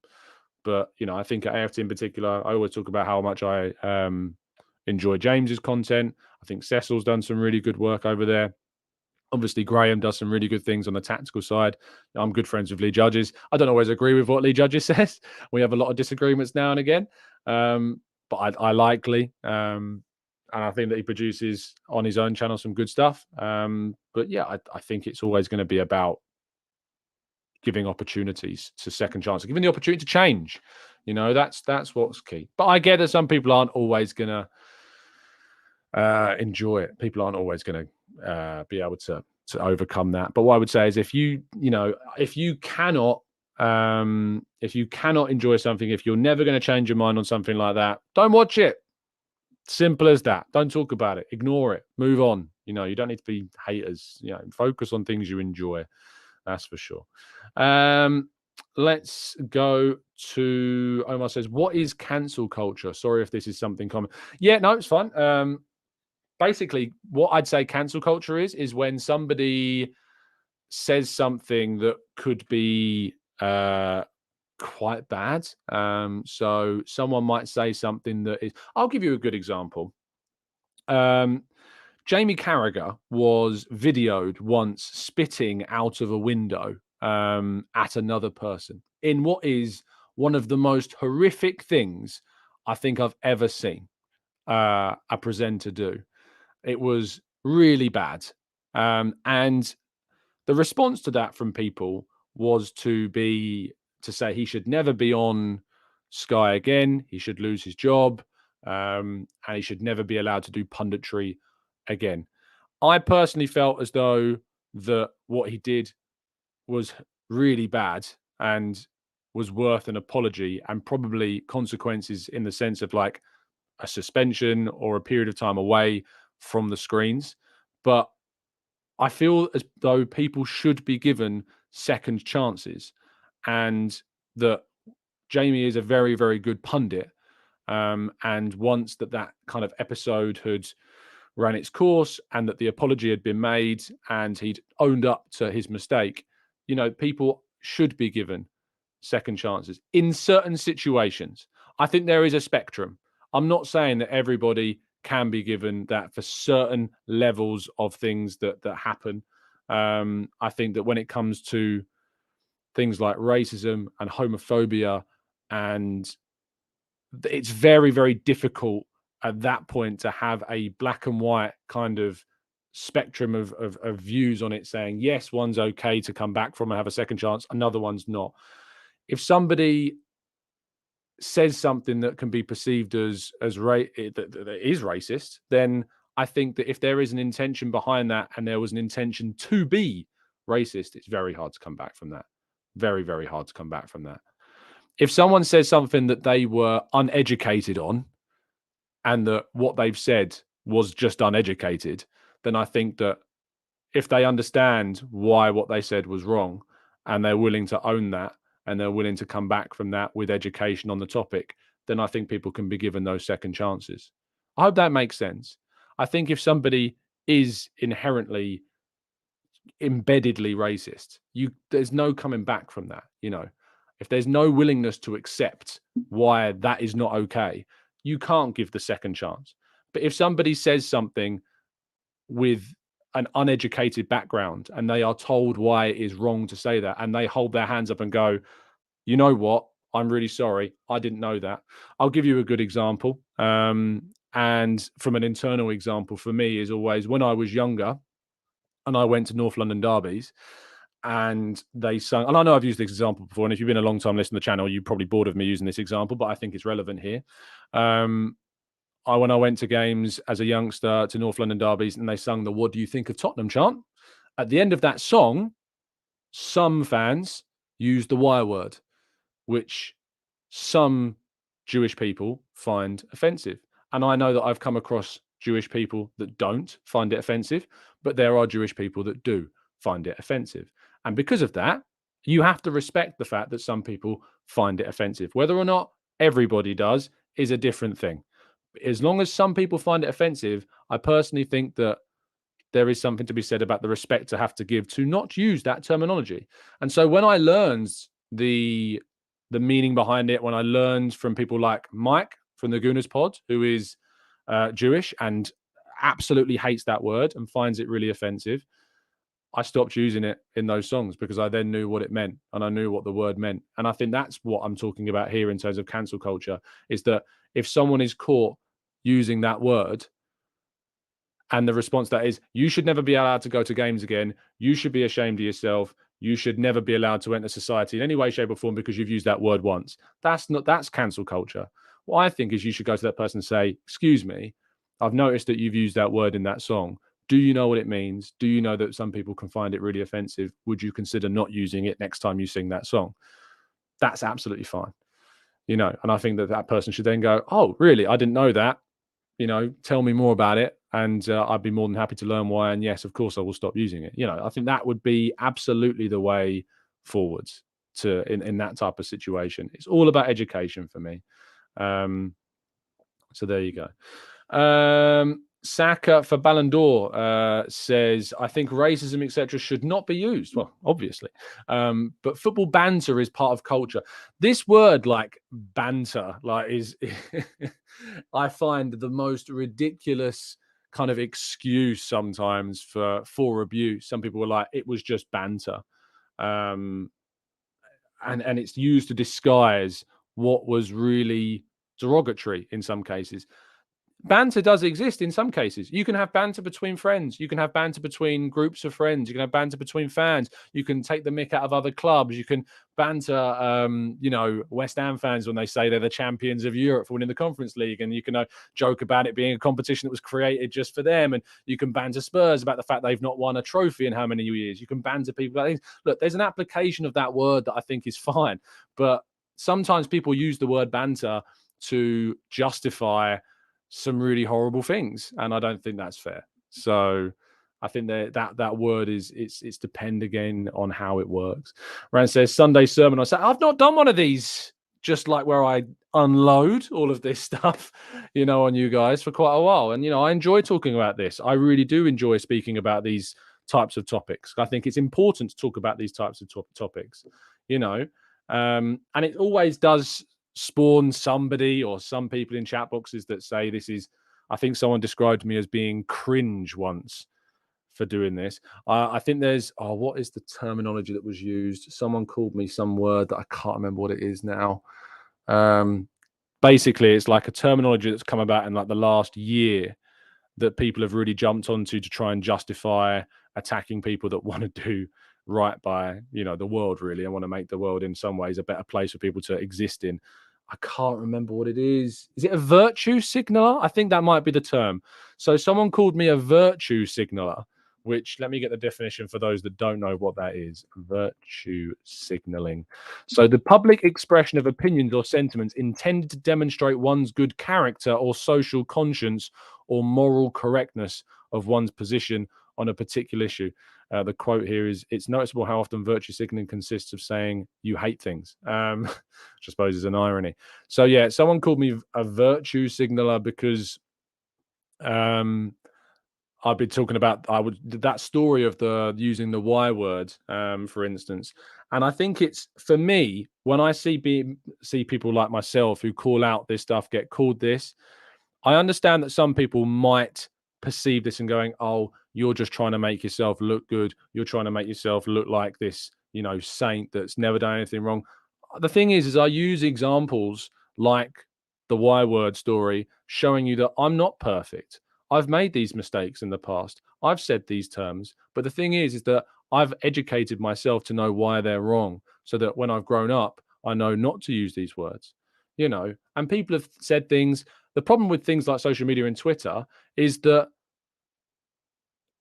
But, I think at AFT in particular, I always talk about how much I enjoy James's content. I think Cecil's done some really good work over there. Obviously, Graham does some really good things on the tactical side. I'm good friends with Lee Judges. I don't always agree with what Lee Judges says. We have a lot of disagreements now and again. But I like Lee. And I think that he produces on his own channel some good stuff. But yeah, I think it's always going to be about giving opportunities to second chances, giving the opportunity to change. That's what's key. But I get that some people aren't always going to enjoy it. People aren't always going to be able to overcome that. But what I would say is, if you cannot enjoy something, if you're never going to change your mind on something like that, don't watch it. Simple as that. Don't talk about it. Ignore it. Move on. You don't need to be haters. Focus on things you enjoy. That's for sure. Let's go to Omar says, what is cancel culture? Sorry if this is something common. Yeah, no, it's fine. Basically, what I'd say cancel culture is when somebody says something that could be quite bad. So someone might say something that is... I'll give you a good example. Jamie Carragher was videoed once spitting out of a window at another person in what is one of the most horrific things I think I've ever seen a presenter do. It was really bad. And the response to that from people was to say he should never be on Sky again. He should lose his job. And he should never be allowed to do punditry again. I personally felt as though that what he did was really bad and was worth an apology and probably consequences in the sense of like a suspension or a period of time away from the screens. But I feel as though people should be given second chances, and that Jamie is a very, very good pundit. And once that kind of episode had ran its course and that the apology had been made and he'd owned up to his mistake, people should be given second chances in certain situations. I think there is a spectrum. I'm not saying that everybody can be given that for certain levels of things that happen. I think that when it comes to things like racism and homophobia, and it's very, very difficult at that point to have a black and white kind of spectrum of views on it, saying yes, one's okay to come back from and have a second chance, another one's not. If somebody says something that can be perceived as that is racist, then I think that if there is an intention behind that and there was an intention to be racist, it's very hard to come back from that. Very, very hard to come back from that. If someone says something that they were uneducated on and that what they've said was just uneducated, then I think that if they understand why what they said was wrong and they're willing to own that and they're willing to come back from that with education on the topic, then I think people can be given those second chances. I hope that makes sense. I think if somebody is inherently embeddedly racist, there's no coming back from that. if there's no willingness to accept why that is not okay, you can't give the second chance. But if somebody says something with an uneducated background and they are told why it is wrong to say that, and they hold their hands up and go, you know what? I'm really sorry. I didn't know that. I'll give you a good example. And from an internal example for me is always when I was younger and I went to North London derbies and they sung, and I know I've used this example before, and if you've been a long time listener to the channel, you're probably bored of me using this example, but I think it's relevant here. When I went to games as a youngster to North London derbies and they sung the "What do you think of Tottenham" chant, at the end of that song, some fans used the Y word, which some Jewish people find offensive. And I know that I've come across Jewish people that don't find it offensive, but there are Jewish people that do find it offensive. And because of that, you have to respect the fact that some people find it offensive. Whether or not everybody does is a different thing. As long as some people find it offensive, I personally think that there is something to be said about the respect to have to give to not use that terminology. And so when I learned the meaning behind it, when I learned from people like Mike from the Gooners pod, who is Jewish and absolutely hates that word and finds it really offensive, I stopped using it in those songs because I then knew what it meant and I knew what the word meant. And I think that's what I'm talking about here in terms of cancel culture, is that if someone is caught using that word, and the response to that is, you should never be allowed to go to games again. You should be ashamed of yourself. You should never be allowed to enter society in any way, shape, or form because you've used that word once. That's cancel culture. What I think is you should go to that person and say, excuse me, I've noticed that you've used that word in that song. Do you know what it means? Do you know that some people can find it really offensive? Would you consider not using it next time you sing that song? That's absolutely fine. And I think that person should then go, oh, really? I didn't know that. Tell me more about it, and I'd be more than happy to learn why. And yes, of course, I will stop using it. I think that would be absolutely the way forwards in that type of situation. It's all about education for me. So there you go. Saka for Ballon d'Or says, I think racism, etc., should not be used. Well, obviously. But football banter is part of culture. This word, like banter, is I find the most ridiculous kind of excuse sometimes for abuse. Some people were like, it was just banter. And it's used to disguise what was really derogatory in some cases. Banter does exist in some cases. You can have banter between friends. You can have banter between groups of friends. You can have banter between fans. You can take the mick out of other clubs. You can banter, West Ham fans when they say they're the champions of Europe for winning the Conference League. And you can joke about it being a competition that was created just for them. And you can banter Spurs about the fact they've not won a trophy in how many years. You can banter people about things. Look, there's an application of that word that I think is fine. But sometimes people use the word banter to justify some really horrible things, and I don't think that's fair. So I think that word it's depend again on how it works. Rand says Sunday sermon. I say I've not done one of these, just like where I unload all of this stuff, on you guys for quite a while. And I enjoy talking about this. I really do enjoy speaking about these types of topics. I think it's important to talk about these types of topics, and it always does spawn somebody or some people in chat boxes that say this is, I think someone described me as being cringe once for doing this. I think there's, what is the terminology that was used? Someone called me some word that I can't remember what it is now. Basically, it's like a terminology that's come about in like the last year that people have really jumped onto to try and justify attacking people that want to do right by, the world, really, and want to make the world in some ways a better place for people to exist in. I can't remember what it is. Is it a virtue signaler? I think that might be the term. So someone called me a virtue signaler, which, let me get the definition for those that don't know what that is. Virtue signaling. So the public expression of opinions or sentiments intended to demonstrate one's good character or social conscience or moral correctness of one's position on a particular issue. The quote here is, it's noticeable how often virtue signaling consists of saying you hate things, which I suppose is an irony. So yeah, someone called me a virtue signaler because I've been talking about that story of the using the Y word, for instance. And I think it's, for me, when I see people like myself who call out this stuff, get called this, I understand that some people might perceive this and going, "Oh, you're just trying to make yourself look good. You're trying to make yourself look like this, saint that's never done anything wrong." The thing is I use examples like the Y word story, showing you that I'm not perfect. I've made these mistakes in the past. I've said these terms, but the thing is that I've educated myself to know why they're wrong, so that when I've grown up, I know not to use these words. And people have said things. The problem with things like social media and Twitter is that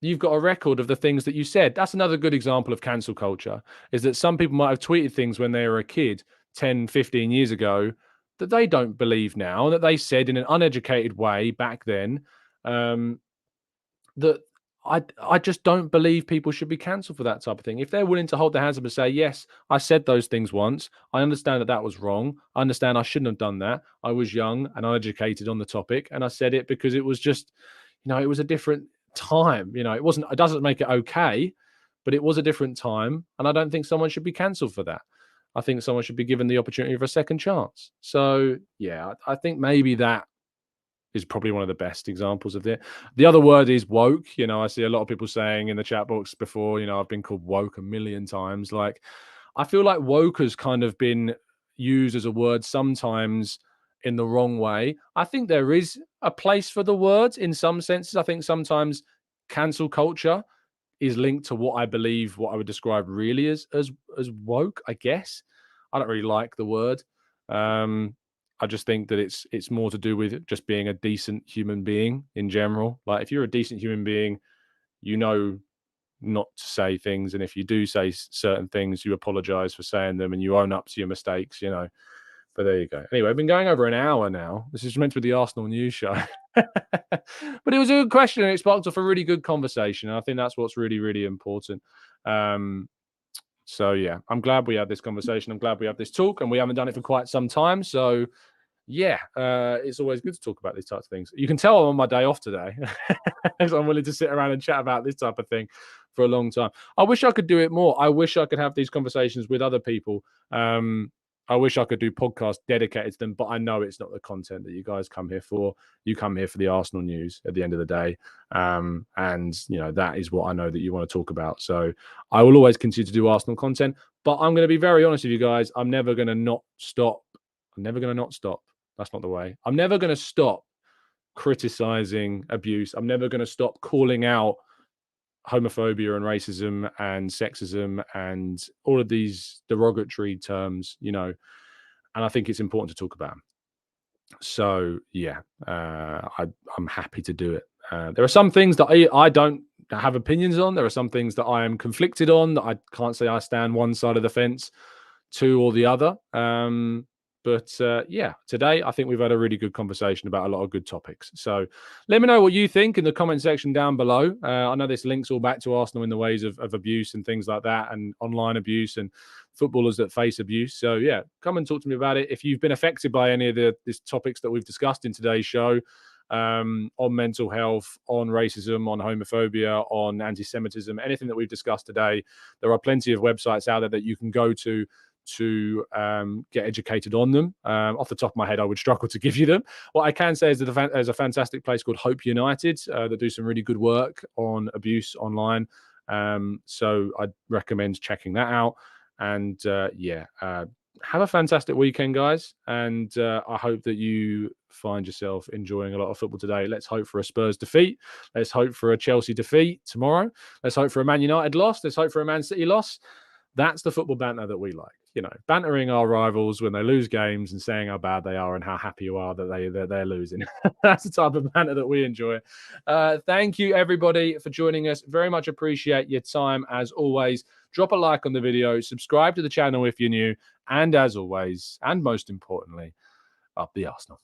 you've got a record of the things that you said. That's another good example of cancel culture, is that some people might have tweeted things when they were a kid 10, 15 years ago that they don't believe now, that they said in an uneducated way back then. That I just don't believe people should be cancelled for that type of thing. If they're willing to hold their hands up and say, yes, I said those things once. I understand that that was wrong. I understand I shouldn't have done that. I was young and uneducated on the topic, and I said it because it was just, it was a different time. It doesn't make it okay, but it was a different time. And I don't think someone should be cancelled for that. I think someone should be given the opportunity of a second chance. So yeah, I think maybe that is probably one of the best examples of it. The other word is woke. I see a lot of people saying in the chat box before, I've been called woke a million times. Like, I feel like woke has kind of been used as a word sometimes in the wrong way. I think there is a place for the word in some senses. I think sometimes cancel culture is linked to what I believe, what I would describe really as woke, I guess. I don't really like the word. I just think that it's more to do with just being a decent human being in general. Like, if you're a decent human being, not to say things, and if you do say certain things, you apologize for saying them and you own up to your mistakes. But there you go. Anyway, I've been going over an hour now. This is meant to be the Arsenal news show. But it was a good question, and it sparked off a really good conversation. And I think that's what's really, really important. So yeah, I'm glad we had this conversation. I'm glad we have this talk, and we haven't done it for quite some time. So yeah, it's always good to talk about these types of things. You can tell I'm on my day off today, because I'm willing to sit around and chat about this type of thing for a long time. I wish I could do it more. I wish I could have these conversations with other people. I wish I could do podcasts dedicated to them, but I know it's not the content that you guys come here for. You come here for the Arsenal news at the end of the day. And, that is what I know that you want to talk about. So I will always continue to do Arsenal content, but I'm going to be very honest with you guys. I'm never going to not stop. I'm never going to not stop. That's not the way. I'm never going to stop criticizing abuse. I'm never going to stop calling out homophobia and racism and sexism and all of these derogatory terms, and I think it's important to talk about them. So yeah, I'm happy to do it. There are some things that I don't have opinions on. There are some things that I am conflicted on, that I can't say I stand one side of the fence to or the other. But yeah, today I think we've had a really good conversation about a lot of good topics. So let me know what you think in the comment section down below. I know this links all back to Arsenal in the ways of abuse and things like that, and online abuse and footballers that face abuse. So yeah, come and talk to me about it. If you've been affected by any of these topics that we've discussed in today's show, on mental health, on racism, on homophobia, on anti-Semitism, anything that we've discussed today, there are plenty of websites out there that you can go to get educated on them. Off the top of my head, I would struggle to give you them. What I can say is that there's a fantastic place called Hope United that do some really good work on abuse online. So I'd recommend checking that out. And have a fantastic weekend, guys. And I hope that you find yourself enjoying a lot of football today. Let's hope for a Spurs defeat. Let's hope for a Chelsea defeat tomorrow. Let's hope for a Man United loss. Let's hope for a Man City loss. That's the football banter that we like. Bantering our rivals when they lose games and saying how bad they are and how happy you are that they're losing. That's the type of banter that we enjoy. Thank you, everybody, for joining us. Very much appreciate your time, as always. Drop a like on the video. Subscribe to the channel if you're new. And as always, and most importantly, up the Arsenal.